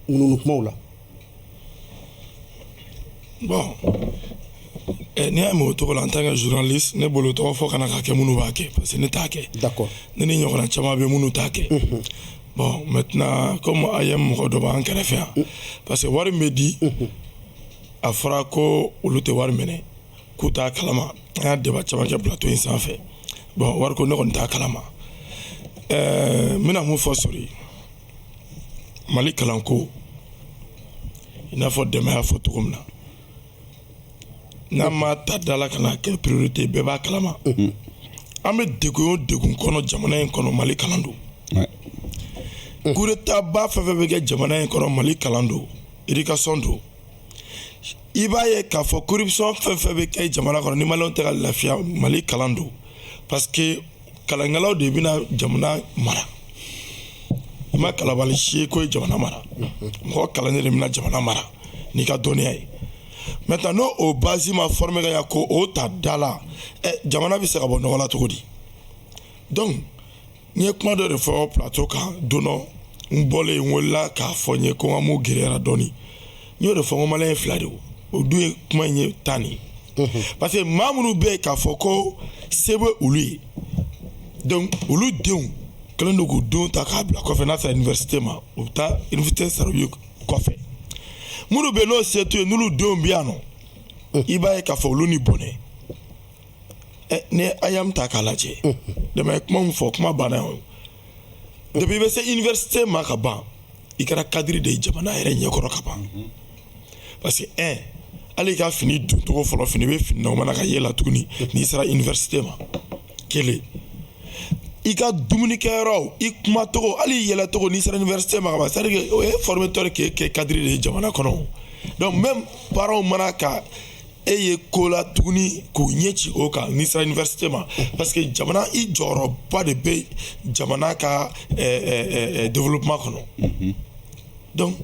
ŋununu kumaw la. Bon, ni y'a mɛn o tɔgɔ la en tant que journaliste ne bolo tɔgɔ fɔ kana ka kɛ minnu b'a kɛ parce que ne t'a kɛ. D'accord. Ne ni ɲɔgɔnna caman bɛ minnu t'a kɛ. Bon maintenant comme a ye mɔgɔ dɔ b'an kɛrɛfɛ yan parce que wari min bɛ di a fɔra ko olu tɛ wari minɛ k'u t'a kalama an y'a débat caman kɛ plateau in sanfɛ bon wari ko ne kɔni t'a kalama n bɛna mun fɔ sori Mali kalanko i n'a fɔ Dɛmɛ y'a fɔ cogo min na n'an ma ta da la ka na kɛ priorité bɛɛ b'a kalama an bɛ degun o degun kɔnɔ jamana in kɔnɔ Mali kalan don coup d'état ba fɛn fɛn bɛ kɛ jamana in kɔnɔ Mali kalan don éducation don i b'a ye k'a fɔ corruption fɛn fɛn bɛ kɛ jamana kɔnɔ ni maliyɛnw tɛ ka lafiya Mali kalan don parce que kalankɛlaw de bɛna jamana mara i ma kalabali si ye ko ye jamana mara mɔgɔ kalannen de bɛna jamana mara n'i ka dɔnniya ye maintenant n'o o base ma formé ka ya ko o ta da la jamana bɛ se ka bɔ nɔgɔ la cogo di donc n ye kuma dɔ de fɔ plateau kan don dɔ n bɔlen n wolola k'a fɔ n ye ko n ka m'o gɛlɛyara dɔɔni n y'o de fɔ n ko maliyɛn fila de o dun ye kuma in ye tan nin parce que maa minnu bɛ yen k'a fɔ ko se bɛ olu ye donc olu denw kɛlen don k'u denw ta k'a bila kɔfɛ n'a sera université ma u bɛ taa université sara u ye kɔfɛ minnu bɛ yen n'o se t'u ye n'olu denw bɛ yan nɔ i b'a ye k'a fɔ olu ni bɔnɛ ni a y'a ta k'a lajɛ dama ye kuma min fɔ kuma banna yan depuis i bɛ se université ma ka ban i kɛra cadre de ye jamana yɛrɛ ɲɛkɔrɔ ka ban parce que hali i ka fini don cogo fɔlɔ fini bɛ fini na o mana ka ye la tuguni n'i sera université ma kelen i ka dumunikɛyɔrɔ i kumacogo hali i yɛlɛcogo n'i sera université ma ka ban c'est à dire que o ye formateur kɛ cadre de ye jamana kɔnɔ donc même parents mana ka e ye ko la tuguni k'u ɲɛ ci o kan n'i sera université ma parce que jamana i jɔyɔrɔba de bɛ jamana ka développement kɔnɔ donc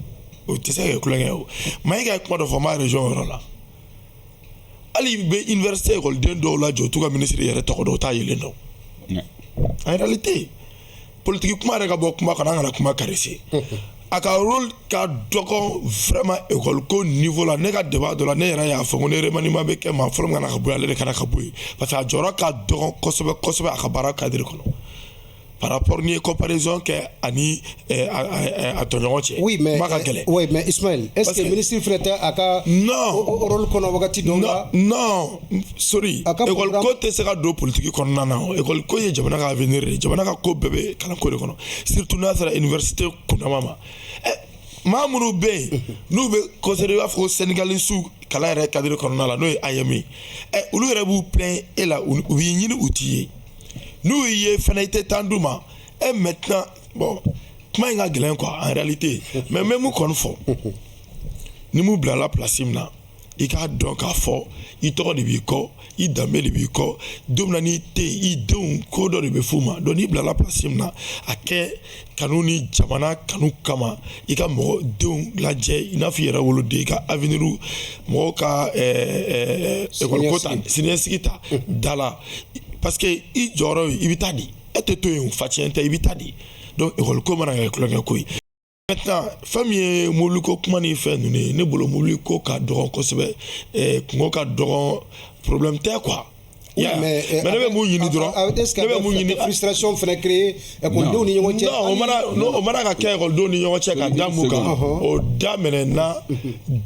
o tɛ se ka kɛ kulonkɛ ye o Mayiga ye kuma dɔ fɔ n b'a région yɔrɔ la hali i bɛ université école dɔw la jɔ t'u ka ministre yɛrɛ tɔgɔ dɔn o t'a yelen dɔn en réalité politique kuma yɛrɛ ka bɔ kuma kɔnɔ an kana kuma caresser a ka rôle ka dɔgɔ vraiment école ko niveau la ne ka débat dɔ la ne yɛrɛ y'a fɔ ko ne remaniement bɛ kɛ maa fɔlɔ min kana ka bɔ yen ale de kana ka bɔ yen parce que a jɔyɔrɔ ka dɔgɔ kosɛbɛ kosɛbɛ a ka baara cadre kɔnɔ par rapport ni comparaison kɛ ani a tɔɲɔgɔn cɛ oui mais kuma ka gɛlɛn oui mais Ismaël est-ce que ministre fɛnɛ tɛ a ka rôle kɔnɔ wagati dɔw la non sorry école ko tɛ se ka don politique kɔnɔna na école ko ye jamana ka avenir de jamana ka ko bɛɛ bɛ kalanko de kɔnɔ surtout n'a sera université kundama ma maa minnu bɛ yen n'u bɛ considérer i b'a fɔ ko sénégalais kalan yɛrɛ cadre kɔnɔna la n'o ye AEM olu yɛrɛ b'u plaint e la u b'i ɲini u t'i ye n'u y'i ye fana i tɛ temps d'u ma maintenant bon kuma in ka gɛlɛn quoi en réalité mais n bɛ mun kɔni fɔ ni mun bilala place min na i k'a dɔn k'a fɔ i tɔgɔ de b'i kɔ i danbe de b'i kɔ don min na n'i tɛ yen i denw ko dɔ de bɛ f'u ma donc n'i bilala place min na a kɛ kanu ni jamana kanu kama i ka mɔgɔ denw lajɛ i n'a fɔ i yɛrɛ woloden i ka avenir mɔgɔw ka école ko ta siniɲɛsigi ta da la parce que i jɔyɔrɔ i bɛ taa di e tɛ to yen fa tiɲɛ tɛ i bɛ taa di donc école ko mana kɛ kulonkɛ ko ye maintenant fɛn min ye mobili ko kuma ni fɛn ninnu ye ne bolo mobili ko ka dɔgɔ kosɛbɛ kungo ka dɔgɔ problème tɛ quoi mais ne bɛ mun ɲini dɔrɔn ne bɛ mun ɲini frustration fɛnɛ créer écoledenw ni ɲɔgɔn cɛ non o mana ka kɛ écoledenw ni ɲɔgɔn cɛ ka da mun kan o daminɛna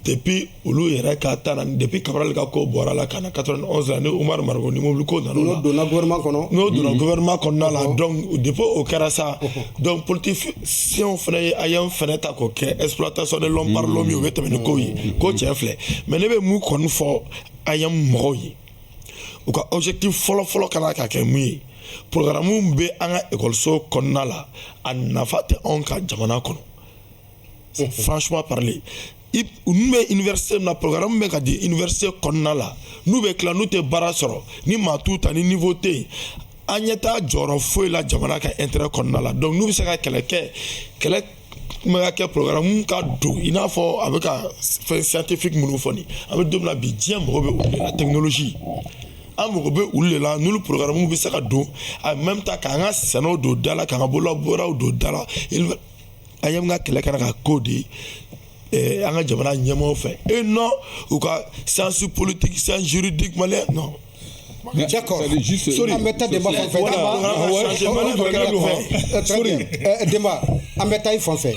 depuis olu yɛrɛ ka taa na depuis Cabral ka ko bɔra la ka na 91 la ni Umaru Mariko ni mobili ko nana o la n'o donna gouvernement kɔnɔ n'o donna gouvernement kɔnɔna la donc depuis o kɛra sa politiciens fɛnɛ ye AEM fɛnɛ ta k'o kɛ exploitation de l'homme par l'homme ye o bɛ tɛmɛ ni ko ye ko tiɲɛ filɛ mais ne bɛ mun kɔni fɔ AEM mɔgɔw ye u ka objectif fɔlɔ kana ka kɛ mun ye programme bɛ an ka école kɔnɔna la a nafa tɛ anw ka jamana kɔnɔ franchement parler n'u bɛ université min na programme bɛ ka di université kɔnɔna la n'u bɛ tila n'u tɛ baara sɔrɔ ni maa t'u ta ni niveau tɛ yen an ɲɛ t'a jɔyɔrɔ foyi la jamana ka intérêt kɔnɔna la donc n'u bɛ se ka kɛlɛ kuma ka kɛ programme ka don i n'a fɔ a bɛ ka fɛn scientifique minnu fɔ nin an bɛ don min na bi diɲɛ mɔgɔ bɛ olu de la technologie an mago bɛ olu de la n'olu programme bɛ se ka don en même temps k'an ka sɛnɛw don da la k'an ka bololabaaraw don da la an ye n ka kɛlɛ kɛra ka ko de an ka jamana ɲɛmɔgɔw fɛ et non u ka science politique science juridique malien non. D'accord. Sorry. An bɛ taa débat fan fɛ. Demba an bɛ taa i fan fɛ.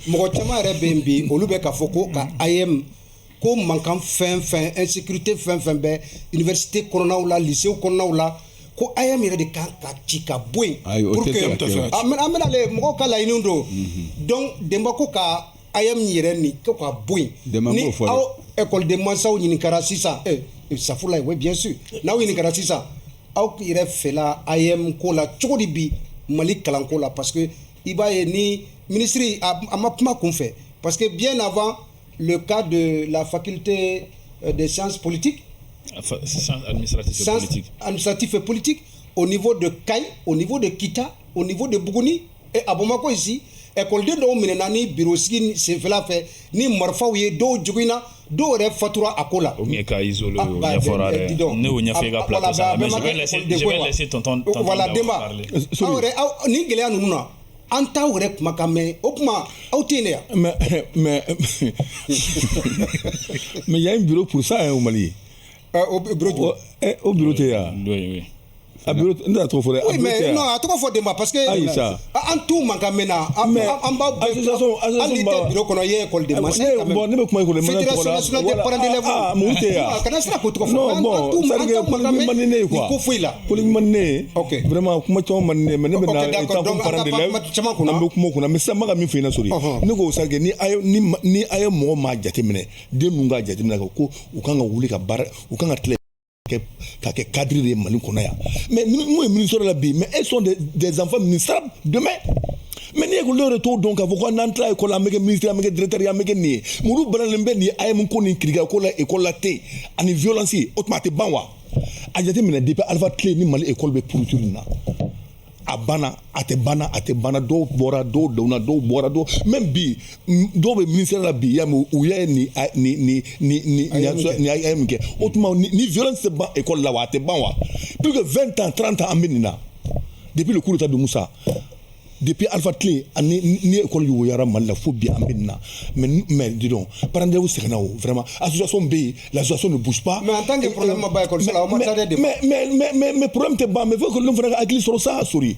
Mɔgɔ caman yɛrɛ bɛ yen bi olu bɛ k'a fɔ ko ka AEM ko mankan fɛn insécurité fɛn bɛ université kɔnɔnaw la lycée kɔnɔnaw la ko AEM yɛrɛ de kan ka ci ka bɔ yen pour que an bɛna ale mɔgɔw ka laɲiniw don donc Demba ko ka AEM yɛrɛ ni ko ka bɔ yen ni aw école mansaw ɲininkara sisan safurulaye oui bien sûr n'aw ɲininkara sisan aw yɛrɛ fɛla AEM ko la cogo di bi Mali kalanko la parce que i b'a ye ni ministre a ma kuma kun fɛ parce que bien avant le cas de la faculté des sciences politiques, sciences administratives et politiques, au niveau de Caille, au niveau de Kita, au niveau de Bougouni, et à Bamako ici, école de dɔw minɛna ni bureau sigi senfɛla fɛ ni marifaw ye dɔw joginna dɔw yɛrɛ fatura a ko la. O ye ka isolé o ɲɛfɔra dɛ ne y'o ɲɛfɔ i ka plateau sanfɛ mais je vais laisser tonton voilà Demba aw yɛrɛ ni gɛlɛya ninnu na an t'aw yɛrɛ kumakan mɛn o kuma aw tɛ yen de yan. mais il y a un bureau pour ça hein, au Mali. Au bureau au bureau tɛ yan. Oui. A bureau n t'a tɔgɔ fɔ dɛ. Oui mais non a tɔgɔ fɔ de ma parce que an t'u mankan mɛn na an b'aw bɛɛ hali n'i tɛ bureau kɔnɔ i ye école de master. bon ne bɛ kuma école de master tɔgɔ la. fédération nationale des parents d'élèves. mun tɛ yan. kana sira k'o tɔgɔ fɔ. non bon c'est à dire que politique man di ne ye quoi. ni ko foyi la. politique man di ne ye. ok vraiment kuma caman man di ne ye mais ne bɛ na état comme parent d'élève an bɛ kuma o kunna mais sisan n bɛ ka min fɔ i ɲɛna sori. ne ko c'est à dire que ni a ye mɔgɔ maa jateminɛ den ninnu ka jateminɛ ko u kan ka wuli ka baara u kan ka tila ka kɛ cadre de Mali kɔnɔ yan mais mun ye ministre la bi mais elles sont des enfants ministrables demain mais ni école de t'o dɔn k'a fɔ ko n'an tila école an bɛ kɛ ministre an bɛ kɛ directeur an bɛ kɛ nin ye muru balalen bɛ nin ye a ye mun ko nin kirika ko la école la ten ani violence o tuma a tɛ ban wa a jateminɛ depuis Alpha Tlé ni Mali école bɛ pourriture nin na a banna a tɛ banna dɔw bɔra dɔw donna dɔw bɔra dɔw même bi dɔw bɛ ministère la bi ya mais u ye ni a ye min kɛ o tuma ni violence tɛ ban école la wa a tɛ ban wa plus que 20 ans 30 ans an bɛ nin na depuis le coup d'état de Moussa depuis Alpha Tlé ni école yoyara Mali la fo bi an bɛ nin na mais dis donc parents d'élèves sɛgɛnna o vraiment association bɛ yen l'association ne bouge pas. mais en tant que problème ma ba école la o ma taa de. mais problème tɛ ban mais faut que olu fana ka hakili sɔrɔ sa sori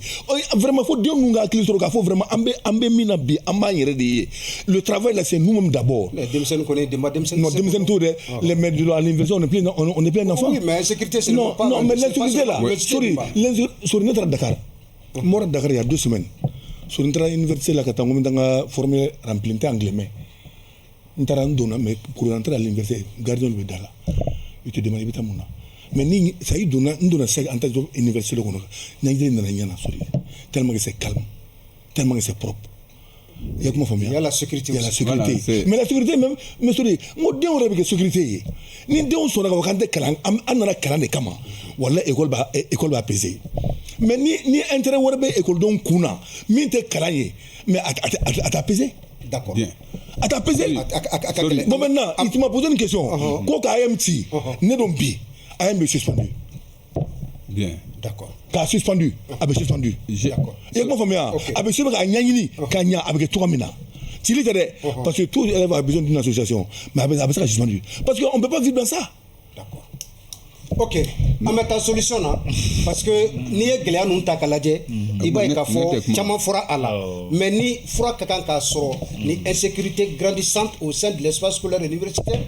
vraiment fo denw ninnu ka hakili sɔrɔ k'a fɔ vraiment an bɛ min na bi an b'an yɛrɛ de ye le travail là c'est nous-mêmes d'abord. denmisɛnnin kɔni denmisɛnnin. non denmisɛnnin t'o dɛ les mais à l'université on n'est plus un enfant. oui mais sécurité c'est non mais l'insécurité là sori ne taara Dakar n bɔra Dakar il y a 2 semaines. Sur une université là, quand on a formé rempli anglais, mais on t'a donné, mais pour rentrer à l'université, gardien le là. Il te demande vite à mon mais ni ça y donne, on donne ça en tant qu'université, on a rien à sourire. Tellement que c'est calme, tellement que c'est propre. Il y a la sécurité. Il y a la sécurité. Voilà, mais la sécurité même, mais sorry, moi on a la sécurité. Ni on sont là quand des calans, on a la calan de kama. Voilà école va peser. Mais ni intérêt ou bien école donc kuna, mais t'es calanier, mais à t'apaiser. D'accord. À t'apaiser. Bon maintenant, tu m'as posé une question. Quoi qu'AMT, ne donc bi, AMT suspendu. Bien. D'accord. Qu'a suspendu, avait suspendu. D'accord. Et comment faire? Avec ce que Nyani, Kanya, avec 3 minutes. S'il est parce que tout élève a besoin d'une association, mais avec ça suspendu. Parce qu'on ne peut pas vivre dans ça. D'accord. Ok, an bɛ taa solution na parce que n'i ye gɛlɛya ninnu ta k'a lajɛ i b'a ye k'a fɔ caman fɔra a la mais ni fura ka kan k'a sɔrɔ ni insécurité grandissante au sein de l'espace scolaire et universitaire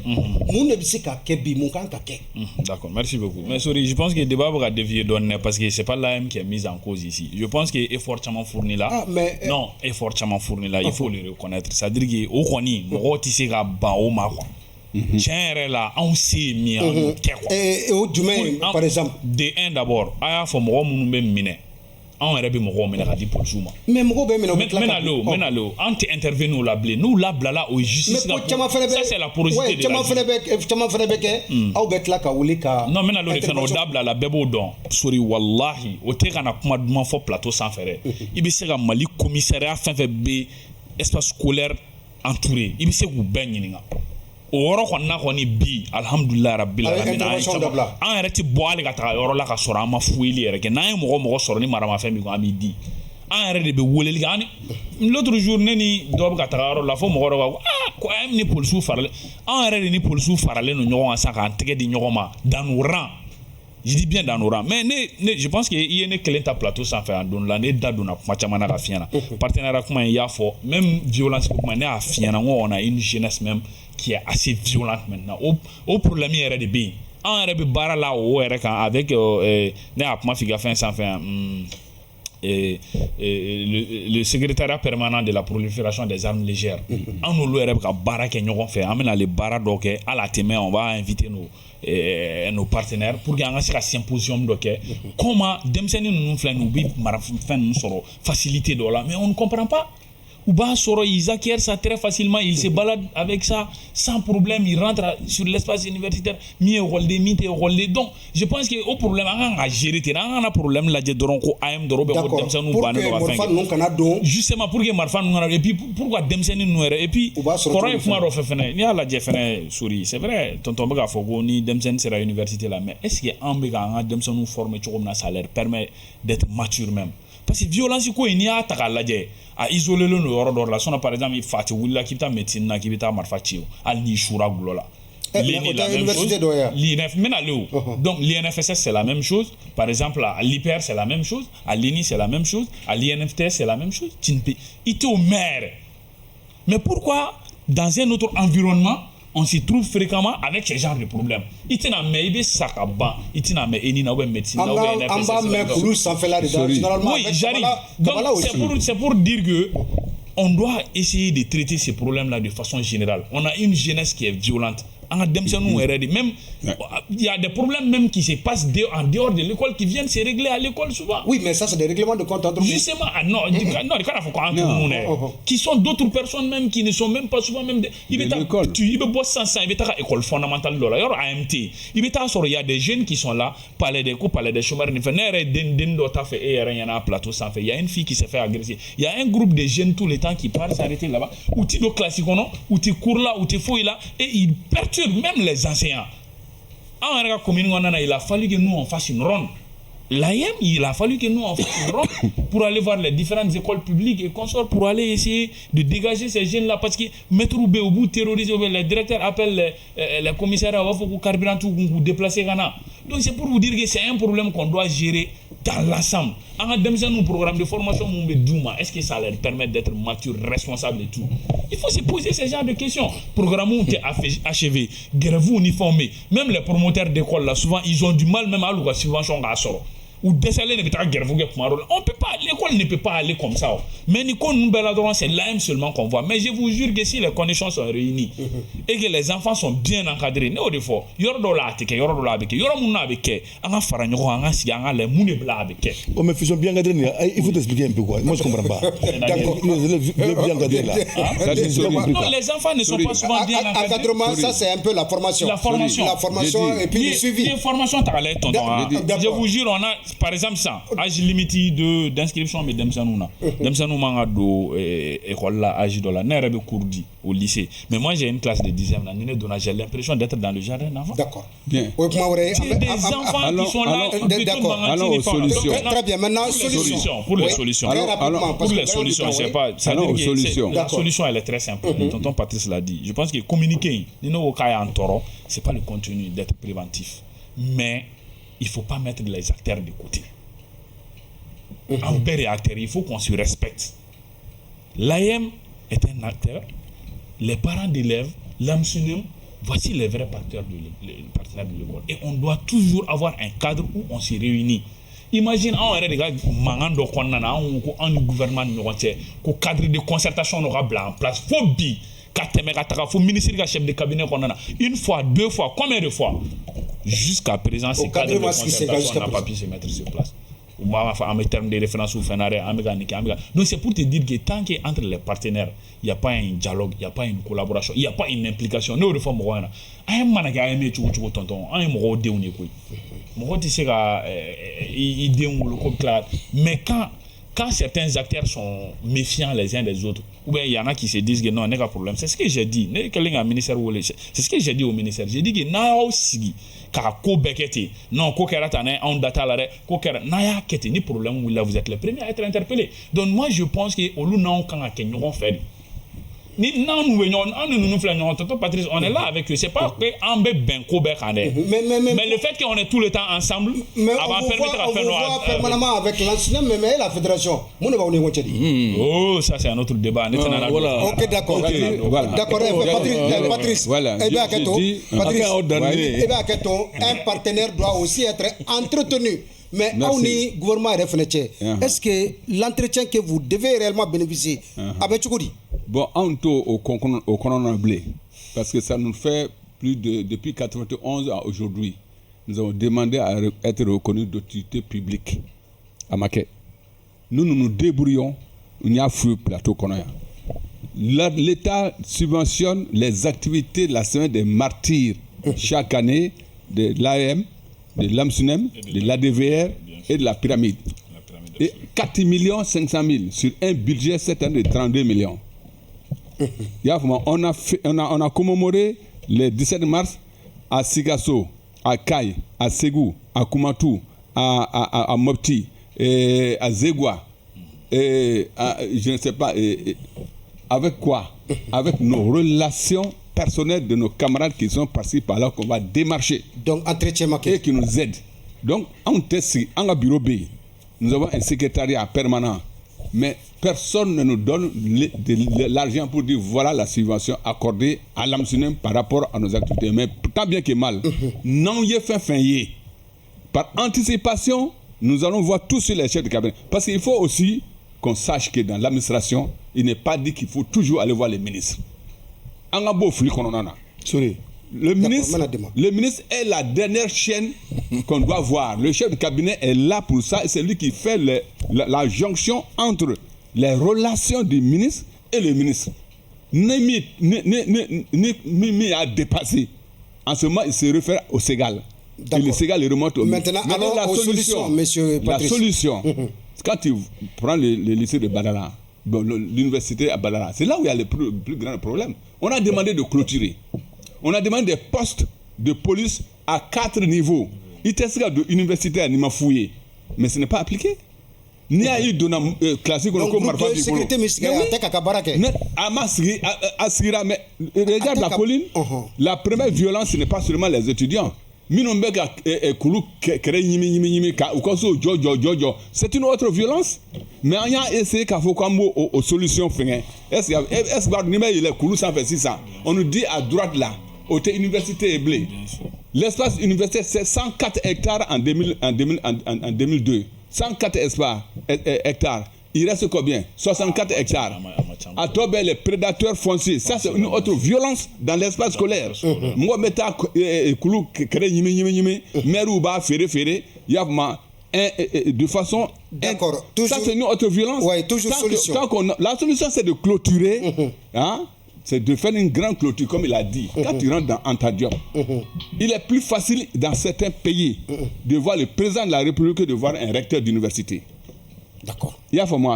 mun de bɛ se ka kɛ bi mun kan ka kɛ. D'accord, merci beaucoup. Mais sorry, je pense que le débat va dévier donner parce que c'est pas l'AM qui est mise en cause ici. Je pense que effort caman fourni là. Non, effort caman fourni là, il faut le reconnaître. C'est-à-dire que au kɔni mɔgɔw tɛ se ka ban o ma quoi. Tiɲɛ yɛrɛ la anw se ye min ye an y'o kɛ quoi. O jumɛn par exemple. de un d'abord a y'a fɔ mɔgɔ minnu bɛ minɛ anw yɛrɛ bɛ mɔgɔw minɛ ka di polisiw ma. mais mɔgɔw bɛ minɛ o bɛ tila ka n bɛna le an tɛ intervenir o la bilen n'u labilala o ye justice la ça c'est la porosité de la vie. caman fana bɛ kɛ aw bɛ tila ka wuli ka. non n bɛna le de fɛnɛ o dabilala bɛɛ b'o dɔn sori walahi o tɛ ka na kuma duman fɔ plateau sanfɛ dɛ i bɛ se ka Mali commissariat fɛn fɛn bɛ espace scolaire entouré i bɛ se k'u bɛɛ ɲininka. O yɔrɔ kɔni na kɔni bi alhamdulilayi rabbil alamin an yɛrɛ ti bɔ hali ka taga yɔrɔ la ka sɔrɔ an ma fuyeli yɛrɛ kɛ n'an ye mɔgɔ sɔrɔ ni maramafɛn min an b'i di an yɛrɛ de bɛ weleli kɛ l'autre jour ne ni dɔ bɛ ka taga yɔrɔ la fo mɔgɔ dɔ ko ko ni polisiw faralen an yɛrɛ de ni polisiw faralen don ɲɔgɔn kan sisan k'an tɛgɛ di ɲɔgɔn ma dans nos rangs je dis bien dans nos rangs mais je pense que i ye ne kelen ta plateau sanfɛ a don la ne da donna kuma caman na ka fiyɛ na partenariat kuma in y'a fɔ même violence kuma ne y'a fiyɛ na n ko on a une jeunesse même qui est assez violente maintenant au problème yɛrɛ de bɛ yen an yɛrɛ bɛ baara la o yɛrɛ kan avec ne y'a kuma f'i ka fɛn sanfɛ le secrétariat permanent de la prolifération des armes légères an n'olu yɛrɛ bɛ ka baara kɛ ɲɔgɔn fɛ an bɛna le baara dɔ kɛ hali a tɛ mɛn on va inviter nos partenaires pour que an ka se ka symposium dɔ kɛ comment denmisɛnnin ninnu filɛ nin u bɛ marafɛn ninnu sɔrɔ facilité dɔ la mais on ne comprend pas. Ou bas soro, ils acquièrent ça très facilement, ils se baladent avec ça sans problème, ils rentrent sur l'espace universitaire, donc je pense que au problème, on a géré, on a problème là, justement pour que Marfan nous et puis pourquoi Demseni nous et puis c'est vrai, tonton Bega Fogo ni Demsen sera à l'université là, mais est-ce que Ambega Demsen nous forme ça leur permet d'être mature même. parce que violence ko ni a ta ka lajɛ a isoler le yɔrɔ dɔ la sinon par exemple i fa ti wulila k'i bɛ taa médecine na k'i bɛ taa marifa ci hali ni sura gulo la. L'INF, donc l'INFSS c'est la même chose, par exemple à l'IPR c'est la même chose, à l'INI c'est la même chose, à l'INFTS c'est la même chose. Il était au maire. Mais pourquoi dans un autre environnement on s'y trouve fréquemment avec ce genre de problèmes? Il était dans mes sakaban, il était dans mes enina ou médecine ou oui, j'arrive. Donc c'est pour dire que on doit essayer de traiter ces problèmes-là de façon générale. On a une jeunesse qui est violente. Même il y a des problèmes même qui se passent en dehors de l'école qui viennent se régler à l'école souvent. Oui, mais ça c'est des règlements de compte entre vous. Justement, qui sont d'autres personnes même qui ne sont même pas souvent même il veut bosser sans il veut à école fondamentale là, il y a AMT. Il y a des jeunes qui sont là, parler des coups, parler des chômeurs, il y a un plateau sans fait. Il y a une fille qui s'est fait agresser. Il y a un groupe de jeunes tout le temps qui partent s'arrêter là-bas, ou tu do classique ou tu cours là, ou tu fouilles là et ils perturbent même les enseignants. Il a fallu que nous on fasse une ronde. L'AIM, il a fallu que nous on fasse une ronde pour aller voir les différentes écoles publiques et consorts pour aller essayer de dégager ces jeunes-là parce que mettre au bout, terroriser, les directeurs appellent les commissaires à faut carburant tout déplacer Ghana. Donc c'est pour vous dire que c'est un problème qu'on doit gérer dans l'ensemble. En un programme de formation, est-ce que ça leur permet d'être matures, responsables et tout? Il faut se poser ce genre de questions. Programme où tu es achevé, grève uniformé. Même les promoteurs d'école là, souvent ils ont du mal même à la subvention à sort. Ou déceler ne peut pas grève on peut pas, l'école ne peut pas aller comme ça. Mais c'est l'AM seulement qu'on voit. Mais je vous jure que si les conditions sont réunies et que les enfants sont bien encadrés, ne au fois, oh mais ils sont bien encadrés, il faut t'expliquer un peu quoi. Moi je comprends pas. D'accord. Bien encadrés là. Non, les enfants ne sont pas souvent bien encadrés. Encadrement, ça c'est un peu la formation. La formation et puis le suivi. La formation, je vous jure, on a par exemple ça, âge limité d'inscription mais demsanouna manga do école là âge de la nérebe courdi au lycée. Mais moi j'ai une classe de 10e l'année donc j'ai l'impression d'être dans le jardin d'enfants. D'accord. Bien. Des enfants qui sont là. D'accord. Alors aux solutions. Très bien. Maintenant solution. Pour les solutions. Pour les solutions, c'est pas la solution elle est très simple. Tonton Patrice l'a dit. Je pense que communiquer, c'est pas le contenu d'être préventif. Mais il ne faut pas mettre les acteurs de côté. En père et acteur, il faut qu'on se respecte. L'AM est un acteur, les parents d'élèves, l'AMSUNEM, voici les vrais partenaires de l'école. Et on doit toujours avoir un cadre où on se réunit. Imagine, on aurait des gars, un gouvernement, un cadre de concertation aura en place. Phobie. Faut ministre chef de cabinet une fois, deux fois, combien de fois? Jusqu'à présent, ces cadres de concertation n'a pas pu se mettre sur place. En termes de référence ou donc c'est pour te dire que tant qu'entre les partenaires, il n'y a pas un dialogue, il n'y a pas une collaboration, il n'y a pas une implication. Nous, de fois, mais quand certains acteurs sont méfiants les uns des autres, ou bien il y en a qui se disent que non, il n'y a pas de problème. C'est ce que j'ai dit. C'est ce que j'ai dit au ministère. J'ai dit que non, on data ni problème où là vous êtes les premiers à être interpellés. Donc moi je pense que au lieu de faire ni non nous Patrice on est là avec eux, c'est pas que on mais le fait qu'on est tout le temps ensemble avant permettre à faire permanemment avec l'ancien mais la fédération oh ça c'est un autre débat. OK d'accord. D'accord Patrice un partenaire doit aussi être entretenu. Mais Aouni, gouvernement est-ce que l'entretien que vous devez réellement bénéficier avec Tchoukodi? Bon, on au blé parce que ça nous fait depuis 91 à aujourd'hui. Nous avons demandé à être reconnus d'autorité publique à Maquet. Nous nous débrouillons, il y a fou plateau Konoya. L'État subventionne les activités de la semaine des martyrs chaque année de l'AM, de l'AMSUNEM, de l'ADVR et de la pyramide. Et 4 500 000 sur un budget cette année de 32 millions. On a commémoré le 17 mars à Sigasso, à Kaye, à Ségou, à Koumatou, à Mopti, à Zegwa, je ne sais pas, avec quoi? Avec nos relations personnelles de nos camarades qui sont passés par là qu'on va démarcher. Donc, entretien marqué. Et qui nous aident. Donc, en bureau B, nous avons un secrétariat permanent. Mais personne ne nous donne l'argent pour dire voilà la subvention accordée à l'AMSUNEM par rapport à nos activités. Mais tant bien que mal, non y est fin y. Par anticipation, nous allons voir tous sur les chefs de cabinet. Parce qu'il faut aussi qu'on sache que dans l'administration, il n'est pas dit qu'il faut toujours aller voir les ministres. Le ministre est la dernière chaîne qu'on doit voir. Le chef de cabinet est là pour ça et c'est lui qui fait la jonction entre les relations du ministre et le ministre. Némi a dépassé. En ce moment, il se réfère au Ségal. Et le Ségal remonte au ministre. Maintenant, la solution, monsieur Patrice. La solution, quand tu prends le lycée de Badala, l'université à Badala, c'est là où il y a le plus grand problème. On a demandé de clôturer. On a demandé des postes de police à 4 niveaux. Il était de l'université à Nimafouye. Mais ce n'est pas appliqué. Ni à eu de classique comme Marfa Bibolo. Sécurité mystique à Kabarake. Mais regarde la colline. La première violence, ce n'est pas seulement les étudiants. C'est une autre violence. Mais on a essayé qu'à faut aux solutions. Est-ce que on nous dit à droite là, au université est blé. L'espace universitaire, c'est 104 hectares en 2002. 104 hectares. Il reste combien? 64 hectares. À Tobé, les prédateurs fonciers. Ça, c'est une autre violence dans l'espace scolaire. Moi, de façon. D'accord. Ça, c'est une autre violence. Oui, toujours solution. La solution, c'est de clôturer. C'est de faire une grande clôture, comme il a dit. Quand tu rentres dans Antadiop, il est plus facile dans certains pays de voir le président de la République que de voir un recteur d'université. D'accord.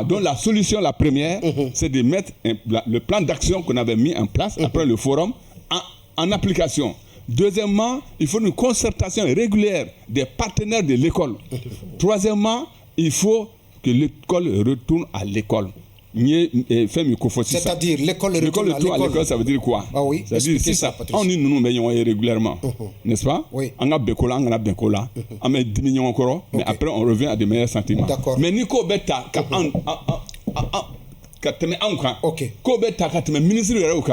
Donc la solution, la première, c'est de mettre le plan d'action qu'on avait mis en place après le forum en application. Deuxièmement, il faut une concertation régulière des partenaires de l'école. Troisièmement, il faut que l'école retourne à l'école. C'est-à-dire l'école retourne à l'école. Ça veut dire quoi? Ah oui, ça veut dire si ça, on nous baignons régulièrement, n'est-ce pas? Oui. On a Bekola, on a Benkola, on met 10 millions encore, mais après on revient à des meilleurs sentiments. D'accord. Mais Nico Beta, Ko Beta, ministre de l'Europe,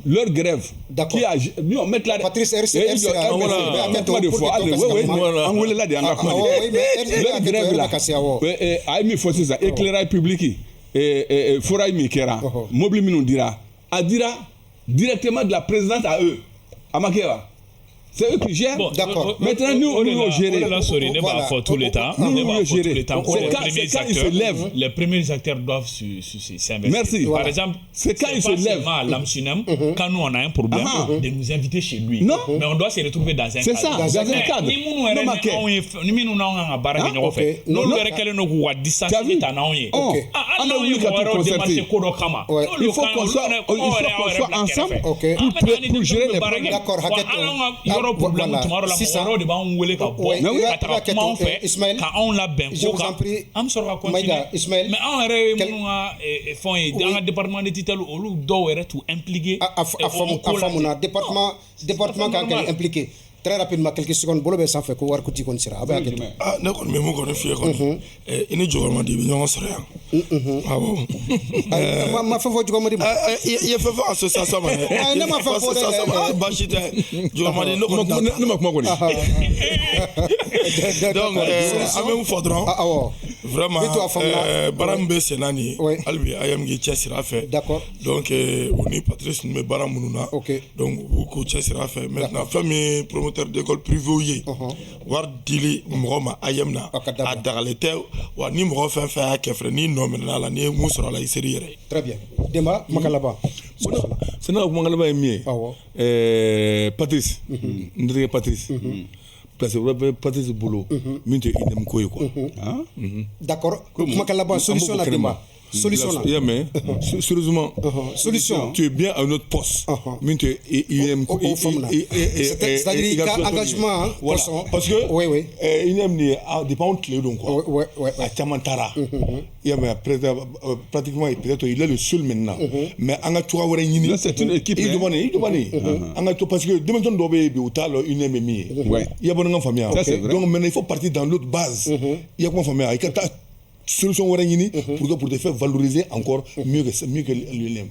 leur grève. D'accord. Qui a mettre la Patrice RC éclairage public. Fora Mikera, Mobile Minundira, a dira directement de la présidente à eux, à Makera. C'est eux qui gèrent. Bon, d'accord. Maintenant, nous, on nous gérer. On n'est pas pour tout l'État. Nous gérer. Les premiers acteurs doivent s'investir. Merci. Par exemple, c'est quand ils se lèvent. L'AMSUNEM, quand nous on a un problème, de nous inviter chez lui. Non. Mais on doit se retrouver dans un cadre. C'est ça, dans un cadre. Ni nous n'avons un barrage de fait. Nous le récalons nous à distance. Il faut qu'on soit ensemble pour gérer les problèmes. D'accord. Problème tomorrow de b'anw wele ka bɔ ka taga kuma anw fɛ ka anw labɛn ko kan an bɛ sɔrɔ ka continuer mais anw yɛrɛ ye minnu ka fɛnw ye an ka département de tutelle olu dɔw yɛrɛ t'u impliqué a faamu département kan ka impliqué très rapidement quelques secondes bolo bɛ sanfɛ ko wari kuti kɔni sera a bɛ hakɛ to. Ne kɔni bɛ mun kɔni f'i ye kɔni i ni Jɔgɔmadi i bɛ ɲɔgɔn sɔrɔ yan. Awɔ. ma fɛn fɔ Jɔgɔmadi ma. I ye fɛn fɔ association ma dɛ. Ne ma fɛn fɔ dɛ. Baasi tɛ Jɔgɔmadi ne kɔni ne ma kuma kɔni. Donc an bɛ mun fɔ dɔrɔn. Awɔ. Vraiment baara min bɛ sen na nin ye hali bi a ye mun k'i cɛsiri a fɛ. D'accord. Donc o ni Patrice ninnu bɛ baara minnu na. Ok. Donc u k'u cɛsiri a fɛ maintenant fɛn min promoteur d'école privée ye wari dili mɔgɔ ma AYEM na a dagalen tɛ wa ni mɔgɔ fɛn fɛn y'a kɛ fɛnɛ n'i nɔ minɛna a la n'i ye mun sɔrɔ a la i ser'i yɛrɛ ye. Très bien. Demba kuma ka laban. Sɛnɛ ka kuma ka laban ye min ye Patrice n terikɛ Patrice place wɛrɛ bɛ Patrice bolo min tɛ INEM ko ye quoi. D'accord kuma ka laban solution la Demba. Solution. Mais sérieusement, solution. Tu es bien à notre poste. C'est-à-dire engagement. Voilà. Parce que il y a des parents clés donc quoi. À Chamantara. Pratiquement peut-être il est le seul maintenant. Mais en a trois là c'est une équipe. Il demande. Parce que demain on doit be une MMI. Il y a bonne famille. Donc maintenant il faut partir dans l'autre base. Il y a quoi famille. Solution pour te faire valoriser encore mieux que l'ULM.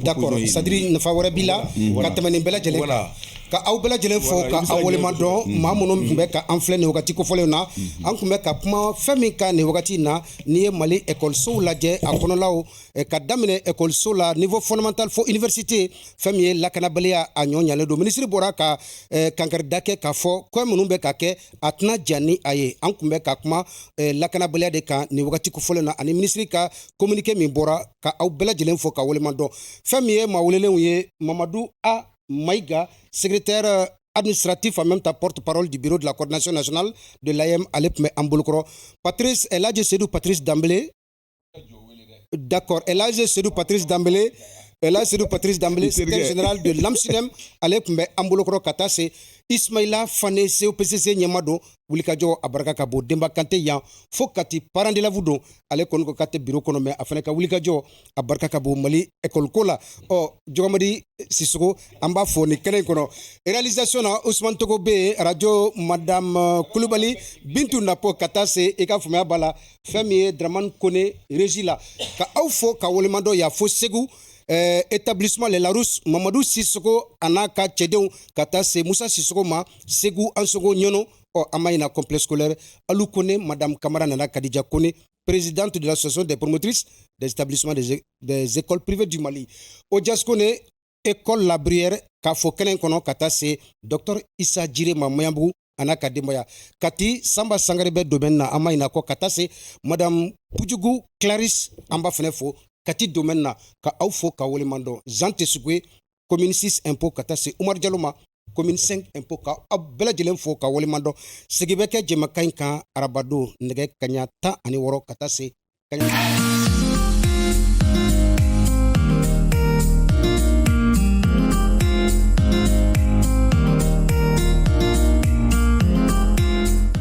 D'accord. C'est-à-dire ne fa wɛrɛ b'i la ka tɛmɛ nin bɛɛ lajɛlen kan ka aw bɛɛ lajɛlen fo ka aw walema dɔn maa minnu tun bɛ ka an filɛ nin wagati kofɔlenw na an tun bɛ ka kuma fɛn min kan nin wagati in na n'i ye Mali écolesow lajɛ a kɔnɔlaw ka daminɛ écoleso la niveau fondamental fo université fɛn min ye lakanabaliya a ɲɔ ɲalen don minisiri bɔra ka kankarida kɛ k'a fɔ ko minnu bɛ ka kɛ a tɛna diya ni a ye an tun bɛ ka kuma lakanabaliya de kan nin wagati kofɔlen na ani minisiri ka communiqué min bɔra ka aw bɛɛ lajɛlen fo ka walema dɔn fɛn min ye maa welelenw ye Mamadou A Maïga, secrétaire administratif en même temps porte-parole du bureau de la coordination nationale de l'AM Alep Ambolokro. Patrice Eladje Sedou Patrice Dambélé. D'accord, Eladje Sedou Patrice Dambélé. Secrétaire général de l'AMSUNEM Alep Ambolokro Kata, c'est Ismaïla Fane COPCC Nyamado Wulikajo Abaraka Kabo Demba Kante Yan Fokati Parande la Vudo Ale Kongo Kate Bureau Konome Afaneka Wulikajo Abaraka Kabo Mali École Kola Jogamadi Sissoko Amba Fone Kenen Kono réalisation na Ousmane Togo B radio Madame Koulibaly Bintou Napo Kata se Eka Fumea Bala Femi Draman Kone Regila Ka Aufo Ka Wolemando Ya Fo Segu établissement Les Larousse Mamadou Sissoko Anaka Tchedeon Kata se Moussa Sissoko Ma Segu Ansogo Nyono Amaïna complexe scolaire Alou Kone Madame Kamara Nana Kadija Kone présidente de l'association des promotrices des établissements des écoles privées du Mali Odjaskone école La Bruyère Kafo Kenen Kono Kata se Dr Issa Djire Mamayambou Anaka Demboya Kati Samba Sangarebe domaine na Amaïna ko Kata se Madame Pujugu Clarisse Amba Fenefo Kati domaine na ka aufo ka wolemando Zante Sugwe commune 6 impôt Kata se Oumar Dialoma commune 5 impôt ka abela jelen fo ka wolemando Segibeke Jemakan kan arabado nege kanya 10 ani woro Kata se kanya